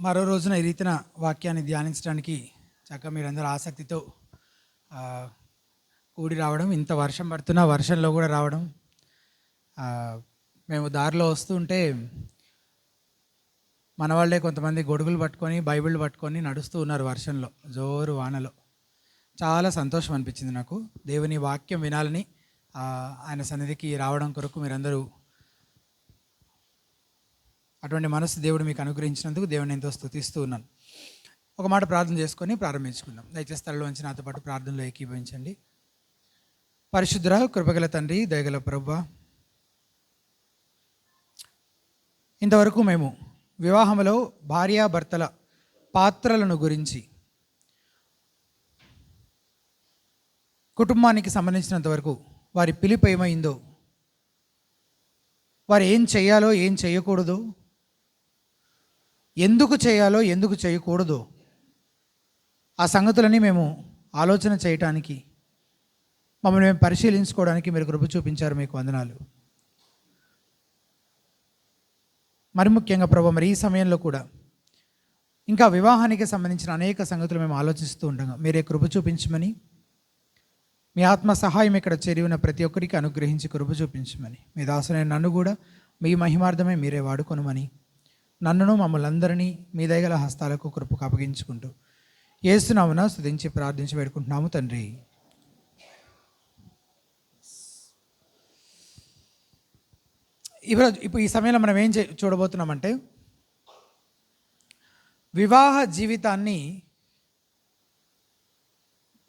మరో రోజున ఈ రీతిన వాక్యాన్ని ధ్యానించడానికి చక్కగా మీరందరూ ఆసక్తితో కూడి రావడం, ఇంత వర్షం పడుతున్నా వర్షంలో కూడా రావడం. మేము దారిలో వస్తుంటే మన వాళ్ళే కొంతమంది గొడుగులు పట్టుకొని బైబిల్ పట్టుకొని నడుస్తూ ఉన్నారు వర్షంలో, జోరు వానలో. చాలా సంతోషం అనిపించింది నాకు. దేవుని వాక్యం వినాలని ఆయన సన్నిధికి రావడం కొరకు మీరందరూ అటువంటి మనసు దేవుడు మీకు అనుగ్రహించినందుకు దేవుని ఎంతో స్తుతిస్తూ ఉన్నాను. ఒక మాట ప్రార్థన చేసుకొని ప్రారంభించుకుందాం. దయచేసి స్థలంలో ఉంచి నాతో పాటు ప్రార్థనలో ఏకీభవించండి. పరిశుద్ధుర కృపగల తండ్రి, దయగల ప్రభువా, ఇంతవరకు మేము వివాహంలో భార్యాభర్తల పాత్రలను గురించి, కుటుంబానికి సంబంధించినంత వరకు వారి పిలుపు ఏమైందో, వారు ఏం చేయాలో ఏం చేయకూడదో, ఎందుకు చేయాలో ఎందుకు చేయకూడదో ఆ సంగతులని మేము ఆలోచన చేయటానికి, మమ్మల్ని మేము పరిశీలించుకోవడానికి మీరు కృప చూపించారు. మీకు వందనాలు. మరి ముఖ్యంగా ప్రభు, మరి ఈ సమయంలో కూడా ఇంకా వివాహానికి సంబంధించిన అనేక సంగతులు మేము ఆలోచిస్తూ ఉండగా మీరే కృప చూపించమని, మీ ఆత్మ సహాయం ఇక్కడ చేరి ఉన్న ప్రతి ఒక్కరికి అనుగ్రహించి కృప చూపించమని, మీ దాసునైన నన్ను కూడా మీ మహిమార్థమే మీరే వాడుకొనమని, నన్నును మమ్మల్ని అందరినీ మీ దయగల హస్తాలకు కృపకు అప్పగించుకుంటూ యేసునామమున స్తుతించి ప్రార్థించి వేడుకుంటున్నాము తండ్రి. ఇప్పుడు ఈ సమయంలో మనం ఏం చూడబోతున్నామంటే, వివాహ జీవితాన్ని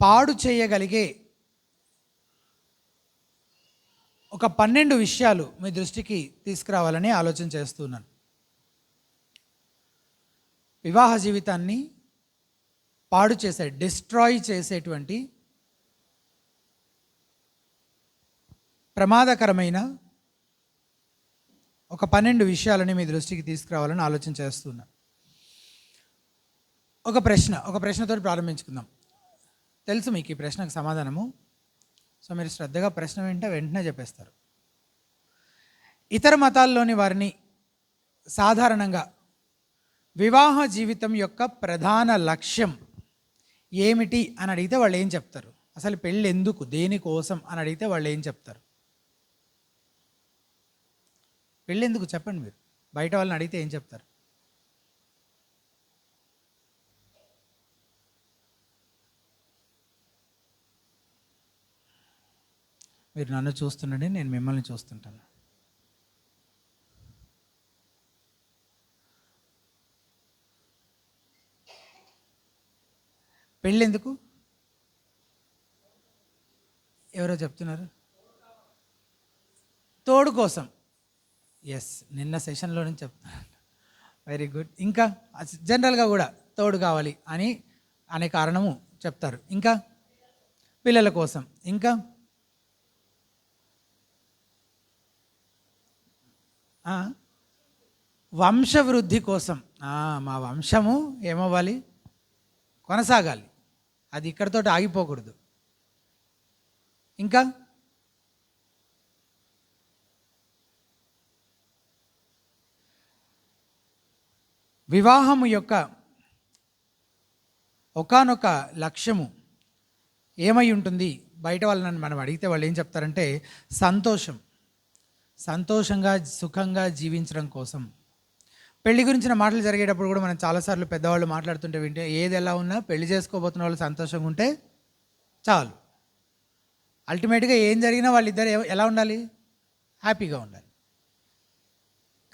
పాడు చేయగలిగే ఒక 12 విషయాలు మీ దృష్టికి తీసుకురావాలని ఆలోచన చేస్తున్నాను. వివాహ జీవితాన్ని పాడు చేసే, డిస్ట్రాయ్ చేసేటువంటి ప్రమాదకరమైన ఒక 12 విషయాలని మీ దృష్టికి తీసుకురావాలని ఆలోచన చేస్తున్నాను. ఒక ప్రశ్నతో ప్రారంభించుకుందాం. తెలుసు మీకు ఈ ప్రశ్నకు సమాధానము. సో మీరు శ్రద్ధగా ప్రశ్న వింటే వెంటనే చెప్పేస్తారు. ఇతర మతాల్లోని వారిని సాధారణంగా వివాహ జీవితం యొక్క ప్రధాన లక్ష్యం ఏమిటి అని అడిగితే వాళ్ళు ఏం చెప్తారు? అసలు పెళ్ళి ఎందుకు, దేనికోసం అని అడిగితే వాళ్ళు ఏం చెప్తారు? పెళ్ళి ఎందుకు చెప్పండి. మీరు బయట వాళ్ళని అడిగితే ఏం చెప్తారు? మీరు నన్ను చూస్తుండండి, నేను మిమ్మల్ని చూస్తుంటాను. పెళ్ళి ఎందుకు? ఎవరో చెప్తున్నారు, తోడు కోసం. ఎస్, నిన్న సెషన్లో నుంచి చెప్తున్నాను. Very good. ఇంకా జనరల్గా కూడా తోడు కావాలి అనే కారణము చెప్తారు. ఇంకా పిల్లల కోసం, ఇంకా వంశవృద్ధి కోసం. మా వంశము ఏమవ్వాలి, కొనసాగాలి, అది ఇక్కడితో ఆగిపోకూడదు. ఇంకా వివాహము యొక్క ఒకానొక లక్ష్యము ఏమై ఉంటుంది? బయట వాళ్ళని మనం అడిగితే వాళ్ళు ఏం చెప్తారంటే, సంతోషంగా సుఖంగా జీవించడం కోసం. పెళ్లి గురించిన మాటలు జరిగేటప్పుడు కూడా మనం చాలాసార్లు పెద్దవాళ్ళు మాట్లాడుతుంటే వింటే, ఏది ఎలా ఉన్నా పెళ్లి చేసుకోబోతున్న వాళ్ళు సంతోషంగా ఉంటే చాలు. అల్టిమేట్గా ఏం జరిగినా వాళ్ళిద్దరు ఎలా ఉండాలి? హ్యాపీగా ఉండాలి.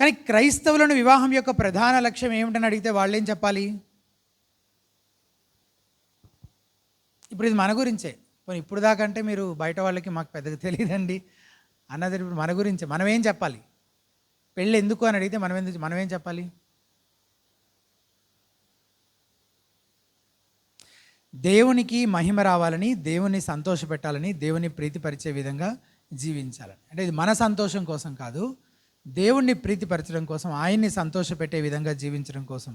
కానీ క్రైస్తవులను వివాహం యొక్క ప్రధాన లక్ష్యం ఏమిటని అడిగితే వాళ్ళు ఏం చెప్పాలి? ఇప్పుడు ఇది మన గురించే. ఇప్పుడు దాకంటే మీరు బయట వాళ్ళకి మాకు పెద్దగా తెలియదండి అన్నది ఇప్పుడు మన గురించే. మనం ఏం చెప్పాలి? పెళ్ళి ఎందుకు అని అడిగితే మనం ఏం చెప్పాలి? దేవునికి మహిమ రావాలని, దేవుని సంతోషపెట్టాలని, దేవుని ప్రీతిపరిచే విధంగా జీవించాలని. అంటే ఇది మన సంతోషం కోసం కాదు, దేవుణ్ణి ప్రీతిపరచడం కోసం, ఆయన్ని సంతోషపెట్టే విధంగా జీవించడం కోసం.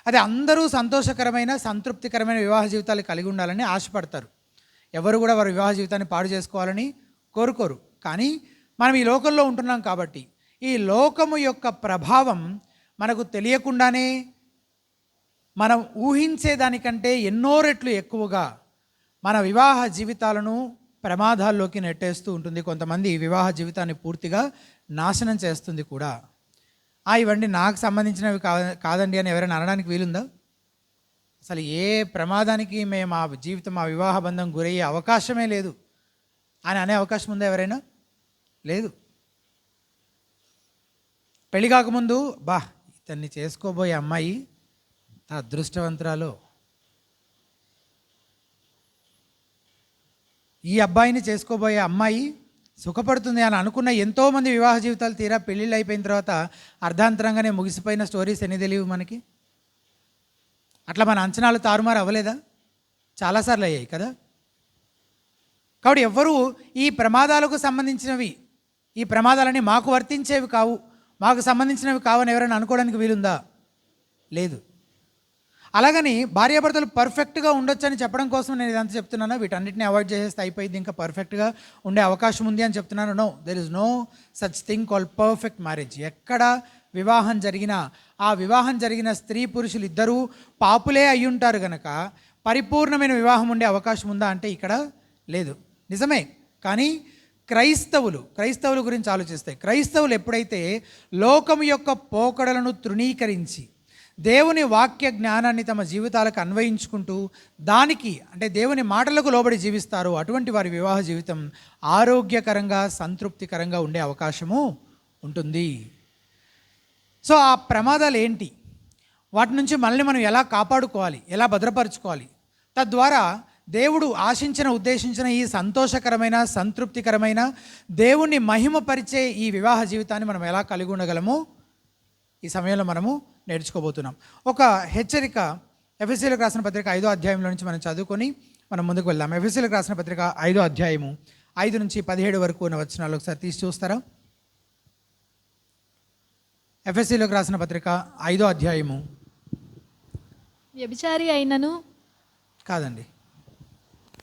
అది అందరూ సంతోషకరమైన సంతృప్తికరమైన వివాహ జీవితాలు కలిగి ఉండాలని ఆశపడతారు. ఎవరు కూడా వారి వివాహ జీవితాన్ని పాడు చేసుకోవాలని కోరుకోరు. కానీ మనం ఈ లోకంలో ఉంటున్నాం కాబట్టి ఈ లోకము యొక్క ప్రభావం మనకు తెలియకుండానే మనం ఊహించేదానికంటే ఎన్నో రెట్లు ఎక్కువగా మన వివాహ జీవితాలను ప్రమాదాల్లోకి నెట్టేస్తూ ఉంటుంది. కొంతమంది వివాహ జీవితాన్ని పూర్తిగా నాశనం చేస్తుంది కూడా. ఇవన్నీ నాకు సంబంధించినవి కాదండి అని ఎవరైనా అనడానికి వీలుందా? అసలు ఏ ప్రమాదానికి మేము మా జీవితం, మా వివాహ బంధం గురయ్యే అవకాశమే లేదు అని అనే అవకాశం ఉందా ఎవరైనా? లేదు. పెళ్లి కాకముందు ఇతన్ని చేసుకోబోయే అమ్మాయి అదృష్టవంతురాలు, ఈ అబ్బాయిని చేసుకోబోయే అమ్మాయి సుఖపడుతుంది అని అనుకున్న ఎంతోమంది వివాహ జీవితాలు తీరా పెళ్ళిళ్ళు అయిపోయిన తర్వాత అర్ధాంతరంగానే ముగిసిపోయిన స్టోరీస్ ఎన్ని తెలియవు మనకి. అట్లా మన అంచనాలు తారుమారు అవ్వలేదా? చాలాసార్లు అయ్యాయి కదా. కాబట్టి ఎవ్వరూ ఈ ప్రమాదాలకు సంబంధించినవి, ఈ ప్రమాదాలని మాకు వర్తించేవి కావు, మాకు సంబంధించినవి కావని ఎవరైనా అనుకోవడానికి వీలుందా? లేదు. అలాగని భార్యాభర్తలు పర్ఫెక్ట్గా ఉండొచ్చని చెప్పడం కోసం నేను ఇదంతా చెప్తున్నాను. వీటన్నిటిని అవాయిడ్ చేసేస్తే అయిపోయింది, ఇంకా పర్ఫెక్ట్గా ఉండే అవకాశం ఉంది అని చెప్తున్నాను. No, there is no such thing called perfect marriage. ఎక్కడ వివాహం జరిగినా ఆ వివాహం జరిగిన స్త్రీ పురుషులు ఇద్దరూ పాపులే అయి ఉంటారు కనుక పరిపూర్ణమైన వివాహం ఉండే అవకాశం ఉందా అంటే ఇక్కడ లేదు. నిజమే. కానీ క్రైస్తవుల గురించి ఆలోచిస్తే, క్రైస్తవులు ఎప్పుడైతే లోకం యొక్క పోకడలను తృణీకరించి దేవుని వాక్య జ్ఞానాన్ని తమ జీవితాలకు అన్వయించుకుంటూ దానికి అంటే దేవుని మాటలకు లోబడి జీవిస్తారో అటువంటి వారి వివాహ జీవితం ఆరోగ్యకరంగా సంతృప్తికరంగా ఉండే అవకాశము ఉంటుంది. సో ఆ ప్రమాదాలు ఏంటి, వాటి నుంచి మనల్ని మనం ఎలా కాపాడుకోవాలి, ఎలా భద్రపరచుకోవాలి, తద్వారా దేవుడు ఆశించిన ఉద్దేశించిన ఈ సంతోషకరమైన సంతృప్తికరమైన దేవుణ్ణి మహిమపరిచే ఈ వివాహ జీవితాన్ని మనం ఎలా కలిగి ఉండగలమో ఈ సమయంలో మనము నేర్చుకోబోతున్నాం. ఒక హెచ్చరిక ఎఫెసీయులకు రాసిన పత్రిక 5వ అధ్యాయంలో నుంచి మనం చదువుకొని మనం ముందుకు వెళ్దాం. ఎఫెసీయులకు రాసిన పత్రిక 5వ అధ్యాయము 5 నుంచి 17 వరకు ఉన్న వచనాలు ఒకసారి తీసి చూస్తారా? ఎఫెసీయులకు రాసిన పత్రిక 5వ అధ్యాయము. వ్యభిచారి అయినను కాదండి,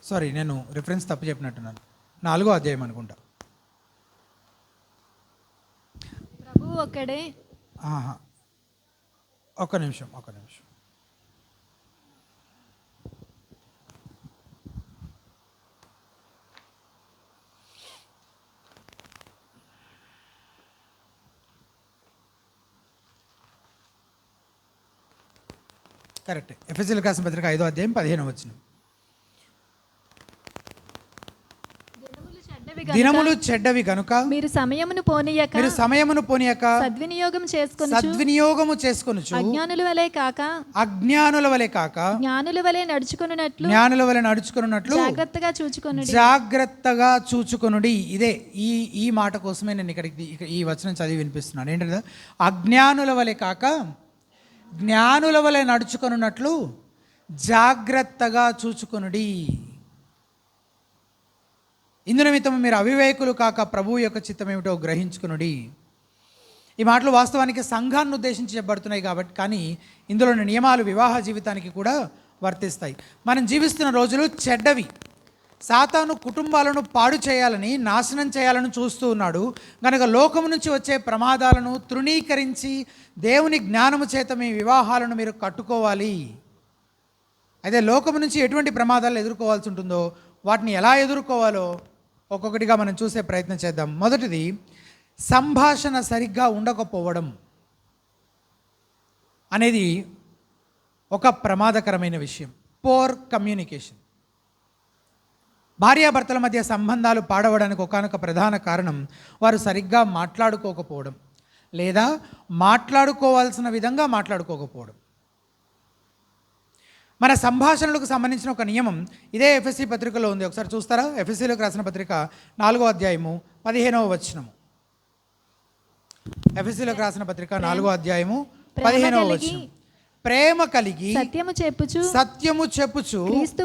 సారీ, నేను రిఫరెన్స్ తప్పు చెప్పినట్టున్నాను. 4వ అధ్యాయం అనుకుంటా. ప్రభు ఒక్కడే. ఒక్క నిమిషం. కరెక్ట్. ఎఫెసీయులకు రాసిన పత్రిక 5వ అధ్యాయం 15వ వచనం. దినములు చెడ్డవి గనుక మీరు సమయమును పోనీయక సద్వినియోగము చేసుకొనుచు అజ్ఞానుల వలె కాక జ్ఞానుల వలె నడుచుకొనున్నట్లు జాగ్రత్తగా చూచుకొనుడి. ఇదే ఈ మాట కోసమే నేను ఇక్కడికి ఈ వచనం చదివి వినిపిస్తున్నాను. ఏంటంటే అజ్ఞానుల వలె కాక జ్ఞానుల వలె నడుచుకొనున్నట్లు జాగ్రత్తగా చూచుకొనుడి. ఇందు నిమిత్తం మీరు అవివేకులు కాక ప్రభువు యొక్క చిత్తం ఏమిటో గ్రహించుకునుడి. ఈ మాటలు వాస్తవానికి సంఘాన్ని ఉద్దేశించి చెప్పబడుతున్నాయి కాబట్టి, కానీ ఇందులోని నియమాలు వివాహ జీవితానికి కూడా వర్తిస్తాయి. మనం జీవిస్తున్న రోజులు చెడ్డవి. సాతాను కుటుంబాలను పాడు చేయాలని, నాశనం చేయాలని చూస్తూ ఉన్నాడు కనుక లోకము నుంచి వచ్చే ప్రమాదాలను తృణీకరించి దేవుని జ్ఞానము చేత మీ వివాహాలను మీరు కట్టుకోవాలి. అయితే లోకము నుంచి ఎటువంటి ప్రమాదాలు ఎదుర్కోవాల్సి ఉంటుందో వాటిని ఎలా ఎదుర్కోవాలో ఒక్కొక్కటిగా మనం చూసే ప్రయత్నం చేద్దాం. మొదటిది, సంభాషణ సరిగ్గా ఉండకపోవడం అనేది ఒక ప్రమాదకరమైన విషయం. Poor communication. భార్యాభర్తల మధ్య సంబంధాలు పాడవడానికి ఒకానొక ప్రధాన కారణం వారు సరిగ్గా మాట్లాడుకోకపోవడం లేదా మాట్లాడుకోవాల్సిన విధంగా మాట్లాడుకోకపోవడం. మన సంభాషణలకు సంబంధించిన ఒక నియమం ఇదే ఎఫెసీ పత్రికలో ఉంది. ఒకసారి చూస్తారా? ఎఫెసీలకు రాసిన పత్రిక 4వ అధ్యాయము 15వ వచనము. ఎఫెసీలకు రాసిన పత్రిక 4వ అధ్యాయము 15వ వచనం. ప్రేమ కలిగి సత్యము చెప్పుచు క్రీస్తు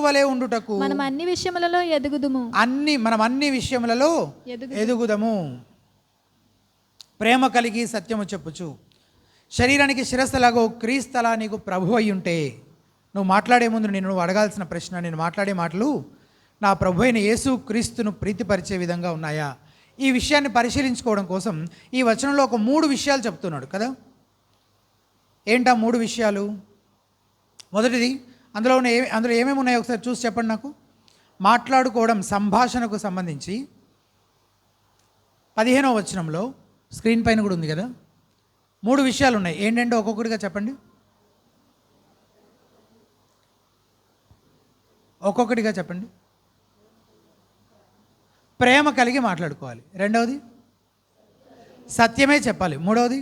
వలె ఉండుటకు మనం అన్ని విషయములలో ఎదుగుదము. ప్రేమ కలిగి సత్యము చెప్పుచు. శరీరానికి శిరస్సులాగో క్రీస్తులా నీకు ప్రభు అయి ఉంటే నువ్వు మాట్లాడే ముందు నువ్వు అడగాల్సిన ప్రశ్న, నేను మాట్లాడే మాటలు నా ప్రభు అయిన యేసు క్రీస్తును ప్రీతిపరిచే విధంగా ఉన్నాయా? ఈ విషయాన్ని పరిశీలించుకోవడం కోసం ఈ వచనంలో ఒక 3 విషయాలు చెప్తున్నాడు కదా. ఏంటా 3 విషయాలు? మొదటిది, అందులో ఏమేమి ఉన్నాయో ఒకసారి చూసి చెప్పండి నాకు. మాట్లాడుకోవడం, సంభాషణకు సంబంధించి 15వ వచనంలో స్క్రీన్ పైన కూడా ఉంది కదా, 3 విషయాలు ఉన్నాయి. ఏంటంటే ఒక్కొక్కటిగా చెప్పండి, ఒక్కొక్కటిగా చెప్పండి. ప్రేమ కలిగి మాట్లాడుకోవాలి. రెండవది సత్యమే చెప్పాలి. మూడవది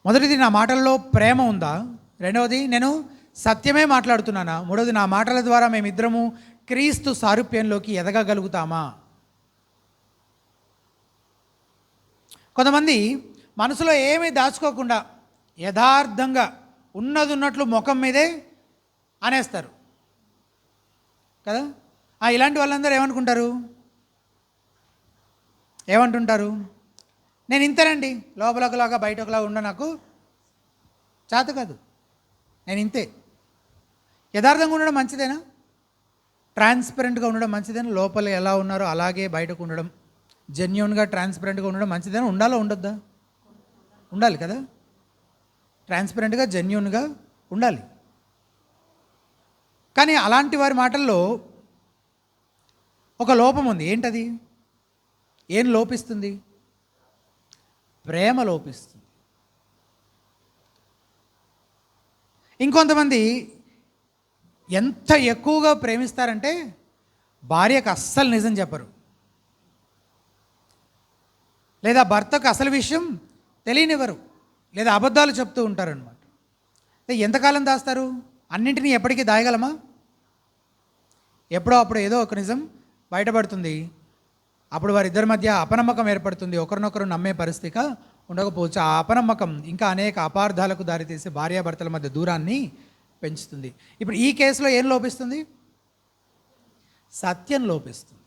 మొదటిది, నా మాటల్లో ప్రేమ ఉందా? రెండవది, నేను సత్యమే మాట్లాడుతున్నానా? మూడవది, నా మాటల ద్వారా మేమిద్దరము క్రీస్తు సారూప్యంలోకి ఎదగగలుగుతామా? కొంతమంది మనసులో ఏమీ దాచుకోకుండా యథార్థంగా ఉన్నది ఉన్నట్లు ముఖం మీదే అనేస్తారు కదా. ఇలాంటి వాళ్ళందరూ ఏమంటుంటారు? నేను ఇంతేనండి, లోపల ఒకలాగా బయట ఒకలాగా ఉండ, నాకు చేత కాదు, నేను ఇంతే. యథార్థంగా ఉండడం మంచిదేనా? ట్రాన్స్పరెంట్గా ఉండడం మంచిదేనా? లోపల ఎలా ఉన్నారో అలాగే బయటకు ఉండడం, జెన్యూన్గా ట్రాన్స్పరెంట్గా ఉండడం మంచిదేనా? ఉండాలో ఉండొద్దా? ఉండాలి కదా. ట్రాన్స్పరెంట్గా జెన్యూన్గా ఉండాలి. కానీ అలాంటి వారి మాటల్లో ఒక లోపం ఉంది. ఏంటది? ఏం లోపిస్తుంది? ప్రేమ లోపిస్తుంది. ఇంకొంతమంది ఎంత ఎక్కువగా ప్రేమిస్తారంటే భార్యకు అస్సలు నిజం చెప్పరు, లేదా భర్తకు అసలు విషయం తెలియనివ్వరు, లేదా అబద్ధాలు చెప్తూ ఉంటారనమాట. ఎంతకాలం దాస్తారు? అన్నింటినీ ఎప్పటికీ దాయగలమా? ఎప్పుడో అప్పుడు ఏదో ఒక నిజం బయటపడుతుంది. అప్పుడు వారిద్దరి మధ్య అపనమ్మకం ఏర్పడుతుంది, ఒకరినొకరు నమ్మే పరిస్థితిగా ఉండకపోవచ్చు. ఆ అపనమ్మకం ఇంకా అనేక అపార్థాలకు దారితీసి భార్యాభర్తల మధ్య దూరాన్ని పెంచుతుంది. ఇప్పుడు ఈ కేసులో ఏం లోపిస్తుంది? సత్యం లోపిస్తుంది.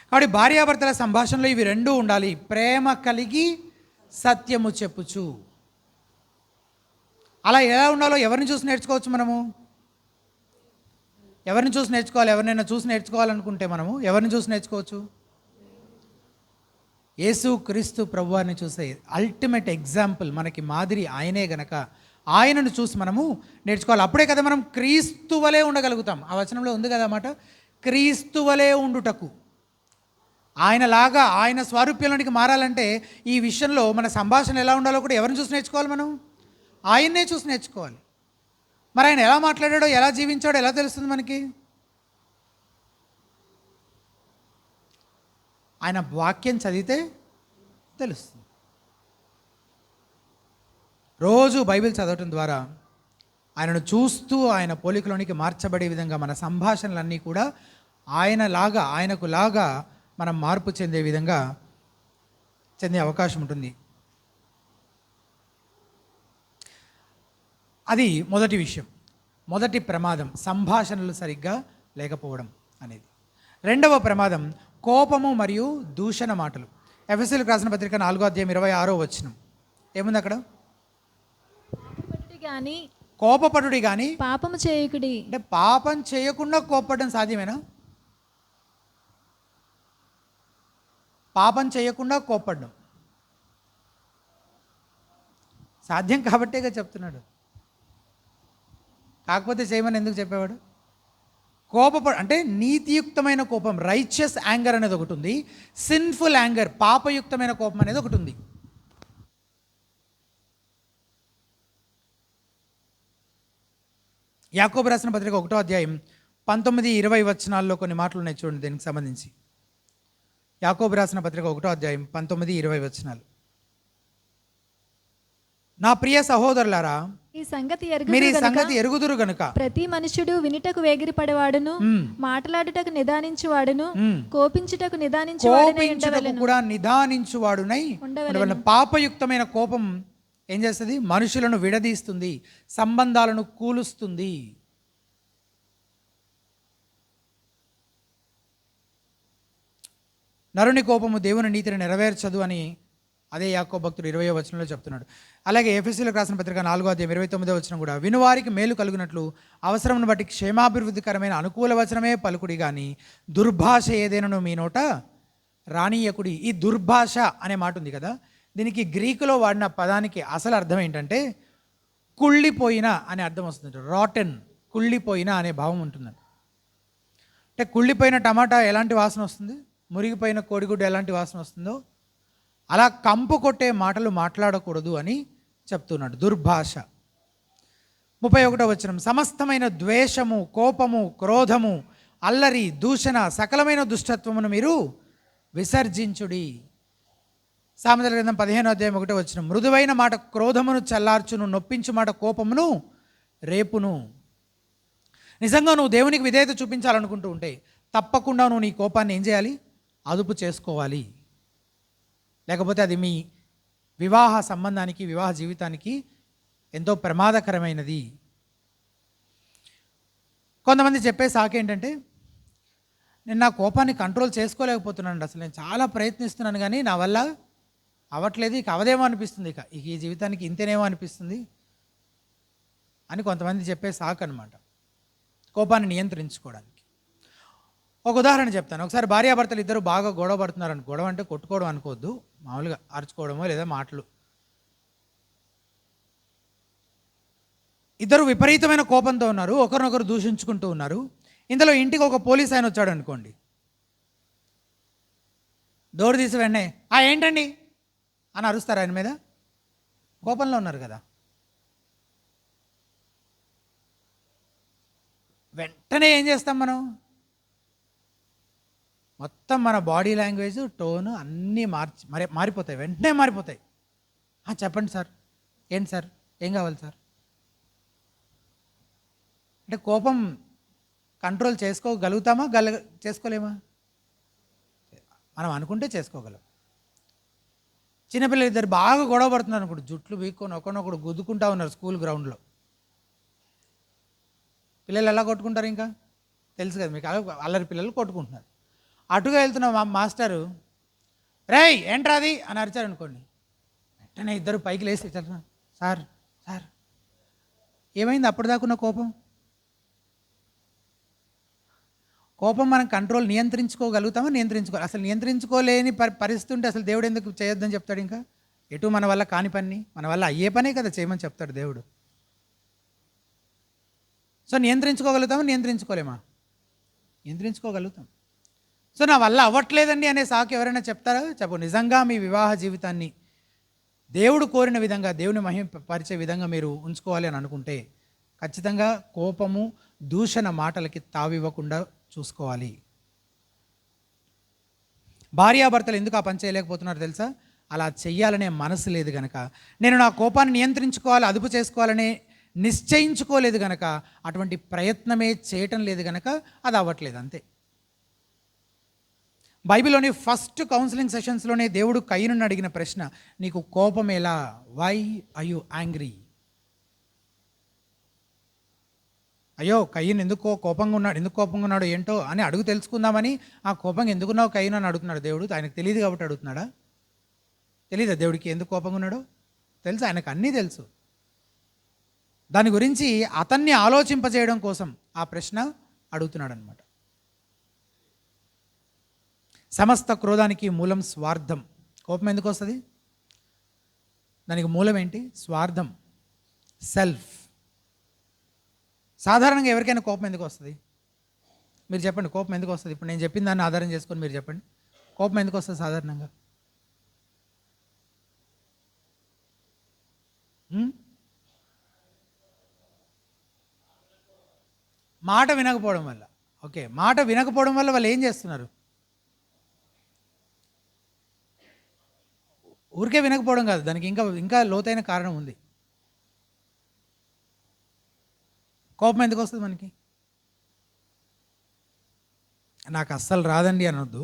కాబట్టి భార్యాభర్తల సంభాషణలో ఇవి రెండూ ఉండాలి. ప్రేమ కలిగి సత్యము చెప్పుచు. అలా ఎలా ఉండాలో ఎవరిని చూసి నేర్చుకోవచ్చు మనము? ఎవరిని చూసి నేర్చుకోవాలి? ఎవరినైనా చూసి నేర్చుకోవాలనుకుంటే మనము ఎవరిని చూసి నేర్చుకోవచ్చు? యేసు క్రీస్తు ప్రభువారిని చూసే అల్టిమేట్ ఎగ్జాంపుల్, మనకి మాదిరి ఆయనే గనక ఆయనను చూసి మనము నేర్చుకోవాలి. అప్పుడే కదా మనం క్రీస్తు వలె ఉండగలుగుతాం. ఆ వచనంలో ఉంది కదా అన్నమాట, క్రీస్తు వలె ఉండుటకు. ఆయనలాగా ఆయన స్వారూప్యంలోనికి మారాలంటే ఈ విషయంలో మన సంభాషణ ఎలా ఉండాలో కూడా ఎవరిని చూసి నేర్చుకోవాలి? మనం ఆయన్నే చూసి నేర్చుకోవాలి. మరి ఆయన ఎలా మాట్లాడాడో, ఎలా జీవించాడో ఎలా తెలుస్తుంది మనకి? ఆయన వాక్యం చదివితే తెలుస్తుంది. రోజు బైబిల్ చదవటం ద్వారా ఆయనను చూస్తూ ఆయన పోలికలోనికి మార్చబడే విధంగా మన సంభాషణలన్నీ కూడా ఆయనలాగా, ఆయనకు లాగా మనం మార్పు చెందే విధంగా చెందే అవకాశం ఉంటుంది. అది మొదటి విషయం, మొదటి ప్రమాదం, సంభాషణలు సరిగ్గా లేకపోవడం అనేది. రెండవ ప్రమాదం కోపము మరియు దూషణ మాటలు. ఎఫెసీయులకు రాసిన పత్రిక 4వ అధ్యాయం 26వ వచనం ఏముంది అక్కడ? కోపపడుడి కానీ పాపము చేయకుడి. అంటే పాపం చేయకుండా కోపపడడం సాధ్యమేనా? పాపం చేయకుండా కోపపడడం సాధ్యం కాబట్టేగా చెప్తున్నాడు. కాకపోతే చేయమని ఎందుకు చెప్పేవాడు? అంటే నీతియుక్తమైన కోపం, రైచియస్ యాంగర్ అనేది ఒకటి ఉంది, సిన్ఫుల్ యాంగర్, పాపయుక్తమైన కోపం అనేది ఒకటి ఉంది. యాకోబు రాసిన పత్రిక 1వ అధ్యాయం 19-20 వచనాల్లో కొన్ని మాటలు ఉన్నాయి చూడండి దీనికి సంబంధించి. యాకోబు రాసిన పత్రిక 1వ అధ్యాయం 19-20 వచనాలు. నా ప్రియ సహోదరులారా, మీరు ఈ సంగతి ఎరుగుదురు గనుక ప్రతి మనుషుడు వినుటకు వేగిరపడేవాడును, మాట్లాడుటకు నిదానించువాడును, కోపించుటకు కూడా నిదానించువాడునై ఉండవలెను. పాపయుక్తమైన కోపం ఏం చేస్తుంది? మనుషులను విడదీస్తుంది, సంబంధాలను కూలుస్తుంది. నరుని కోపము దేవుని నీతిని నెరవేర్చదు అని అదే యాకోబు భక్తుడు 20వ వచనంలో చెప్తున్నాడు. అలాగే ఎఫెసీయులకు రాసిన పత్రిక 4వ అధ్యాయం 29వ వచనం కూడా, వినువారికి మేలు కలుగునట్లు అవసరమును బట్టి క్షేమాభివృద్ధికరమైన అనుకూల వచనమే పలుకుడి కానీ దుర్భాష ఏదైనాను మీ నోట రానీయకుడి. ఈ దుర్భాష అనే మాట ఉంది కదా, దీనికి గ్రీకులో వాడిన పదానికి అసలు అర్థం ఏంటంటే కుళ్ళిపోయిన అనే అర్థం వస్తుంది. రాటెన్, కుళ్ళిపోయిన అనే భావం ఉంటుందండి. అంటే కుళ్ళిపోయిన టమాటా ఎలాంటి వాసన వస్తుంది, మురిగిపోయిన కోడిగుడ్డు ఎలాంటి వాసన వస్తుందో అలా కంపు కొట్టే మాటలు మాట్లాడకూడదు అని చెప్తున్నాడు. దుర్భాష. 31వ వచనం, సమస్తమైన ద్వేషము, కోపము, క్రోధము, అల్లరి, దూషణ, సకలమైన దుష్టత్వమును మీరు విసర్జించుడి. సామెతల గ్రంథం 15వ అధ్యాయం 1వ వచనం, మృదువైన మాట క్రోధమును చల్లార్చును, నొప్పించు మాట కోపమును రేపును. నిజంగా నువ్వు దేవునికి విధేయత చూపించాలనుకుంటూ ఉంటే తప్పకుండా నువ్వు నీ కోపాన్ని ఏం చేయాలి, అదుపు చేసుకోవాలి. లేకపోతే అది మీ వివాహ సంబంధానికి, వివాహ జీవితానికి ఎంతో ప్రమాదకరమైనది. కొంతమంది చెప్పే సాకేంటంటే, నేను నా కోపాన్ని కంట్రోల్ చేసుకోలేకపోతున్నాను, అసలు నేను చాలా ప్రయత్నిస్తున్నాను కానీ నా వల్ల అవ్వట్లేదు, ఇక అవదేమో అనిపిస్తుంది, ఇక ఈ జీవితానికి ఇంతేనేమో అనిపిస్తుంది అని కొంతమంది చెప్పే సాకు అనమాట, కోపాన్ని నియంత్రించుకోవడానికి. ఒక ఉదాహరణ చెప్తాను. ఒకసారి భార్యాభర్తలు ఇద్దరు బాగా గొడవ పడుతున్నారు. గొడవ అంటే కొట్టుకోవడం అనుకోవద్దు, మామూలుగా అరుచుకోవడమో లేదా మాటలు. ఇద్దరు విపరీతమైన కోపంతో ఉన్నారు, ఒకరినొకరు దూషించుకుంటూ ఉన్నారు. ఇందులో ఇంటికి ఒక పోలీస్ ఆయన వచ్చాడు అనుకోండి, డోర్ తీసి వెంటనే ఏంటండి అని అరుస్తారు ఆయన మీద, కోపంలో ఉన్నారు కదా. వెంటనే ఏం చేస్తాం మనం, మొత్తం మన బాడీ లాంగ్వేజ్, టోను అన్నీ మారిపోతాయి, వెంటనే మారిపోతాయి. చెప్పండి సార్, ఏంటి సార్, ఏం కావాలి సార్ అంటే కోపం కంట్రోల్ చేసుకోగలుగుతామా, చేసుకోలేమా? మనం అనుకుంటే చేసుకోగలం. చిన్నపిల్లలు ఇద్దరు బాగా గొడవ పడుతున్నారు అనుకోండి, జుట్లు బీక్కొని ఒకరినొకడు గుద్దుకుంటా ఉన్నారు స్కూల్ గ్రౌండ్లో. పిల్లలు ఎలా కొట్టుకుంటారు, ఇంకా తెలుసు కదా మీకు, అల్లరి పిల్లలు కొట్టుకుంటున్నారు. అటుగా వెళ్తున్న మాస్టరు రేయ్ ఏంట్రాది అని అరిచారు అనుకోండి, వెంటనే ఇద్దరు పైకి లేచి సార్ సార్ ఏమైంది, అప్పటిదాకున్న కోపం మనం కంట్రోల్ నియంత్రించుకోగలుగుతామా, అసలు నియంత్రించుకోలేని పరిస్థితి ఉంటే అసలు దేవుడు ఎందుకు చేయొద్దని చెప్తాడు? ఇంకా ఎటు మన వల్ల కాని పని, మన వల్ల అయ్యే పనే కదా చేయమని చెప్తాడు దేవుడు. సో నియంత్రించుకోగలుగుతామా, నియంత్రించుకోలేమా? నియంత్రించుకోగలుగుతాం. సో నా వల్ల అవ్వట్లేదండి అనే సాకు ఎవరైనా చెప్తారా? చెప్పు. నిజంగా మీ వివాహ జీవితాన్ని దేవుడు కోరిన విధంగా, దేవుని మహిమపరిచే విధంగా మీరు ఉంచుకోవాలి అని అనుకుంటే ఖచ్చితంగా కోపము, దూషణ మాటలకి తావివ్వకుండా చూసుకోవాలి. భార్యాభర్తలు ఎందుకు ఆ పని చేయలేకపోతున్నారు తెలుసా? అలా చెయ్యాలనే మనసు లేదు గనక, నేను నా కోపాన్ని నియంత్రించుకోవాలి, అదుపు చేసుకోవాలనే నిశ్చయించుకోలేదు గనక, అటువంటి ప్రయత్నమే చేయటం లేదు గనక అది అవ్వట్లేదు, అంతే. బైబిల్లోని ఫస్ట్ కౌన్సిలింగ్ సెషన్స్లోనే దేవుడు కయీనుని అడిగిన ప్రశ్న, నీకు కోపం ఎలా, వై ఆర్ యు యాంగ్రీ? అయ్యో కయీను ఎందుకు కోపంగా ఉన్నాడు ఏంటో అని అడుగు తెలుసుకుందామని, ఆ కోపంగా ఎందుకున్నావు కయీను అని అడుగుతున్నాడు దేవుడు. ఆయనకు తెలియదు కాబట్టి అడుగుతున్నాడా? తెలీదా దేవుడికి ఎందుకు కోపంగా ఉన్నాడో? తెలుసు, ఆయనకు అన్నీ తెలుసు. దాని గురించి అతన్ని ఆలోచింపజేయడం కోసం ఆ ప్రశ్న అడుగుతున్నాడు అనమాట. సమస్త క్రోధానికి మూలం స్వార్థం. కోపం ఎందుకు వస్తుంది? దానికి మూలం ఏంటి? స్వార్థం, సెల్ఫ్. సాధారణంగా ఎవరికైనా కోపం ఎందుకు వస్తుంది? మీరు చెప్పండి, కోపం ఎందుకు వస్తుంది? ఇప్పుడు నేను చెప్పిన దాన్ని ఆధారం చేసుకొని మీరు చెప్పండి, కోపం ఎందుకు వస్తుంది సాధారణంగా? మాట వినకపోవడం వల్ల. ఓకే, మాట వినకపోవడం వల్ల వాళ్ళు ఏం చేస్తున్నారు? ఊరికే వినకపోవడం కాదు, దానికి ఇంకా లోతైన కారణం ఉంది. కోపం ఎందుకు వస్తుంది మనకి? నాకు అస్సలు రాదండి అనొద్దు,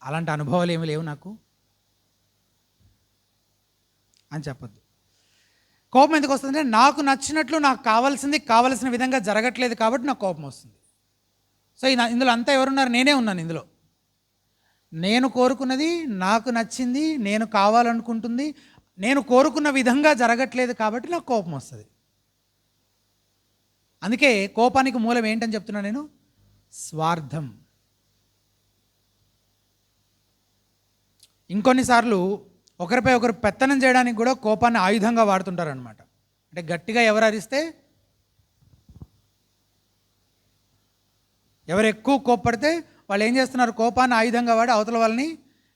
అలాంటి అనుభవాలు ఏమీ లేవు నాకు అని చెప్పొద్దు. కోపం ఎందుకు వస్తుందంటే, నాకు నచ్చినట్లు, నాకు కావలసిన విధంగా జరగట్లేదు కాబట్టి నాకు కోపం వస్తుంది. సో ఇందులో అంతా ఎవరున్నారు? నేనే ఉన్నాను ఇందులో. నేను కోరుకున్నది, నాకు నచ్చింది, నేను కావాలనుకుంటుంది, నేను కోరుకున్న విధంగా జరగట్లేదు కాబట్టి నాకు కోపం వస్తుంది. అందుకే కోపానికి మూలం ఏంటని చెప్తున్నా నేను, స్వార్థం. ఇంకొన్నిసార్లు ఒకరిపై ఒకరు పెత్తనం చేయడానికి కూడా కోపాన్ని ఆయుధంగా వాడుతుంటారు అనమాట. అంటే గట్టిగా ఎవరు అరిస్తే, ఎవరు ఎక్కువ కోప్పడితే వాళ్ళు ఏం చేస్తున్నారు, కోపాన్ని ఆయుధంగా వాడి అవతల వాళ్ళని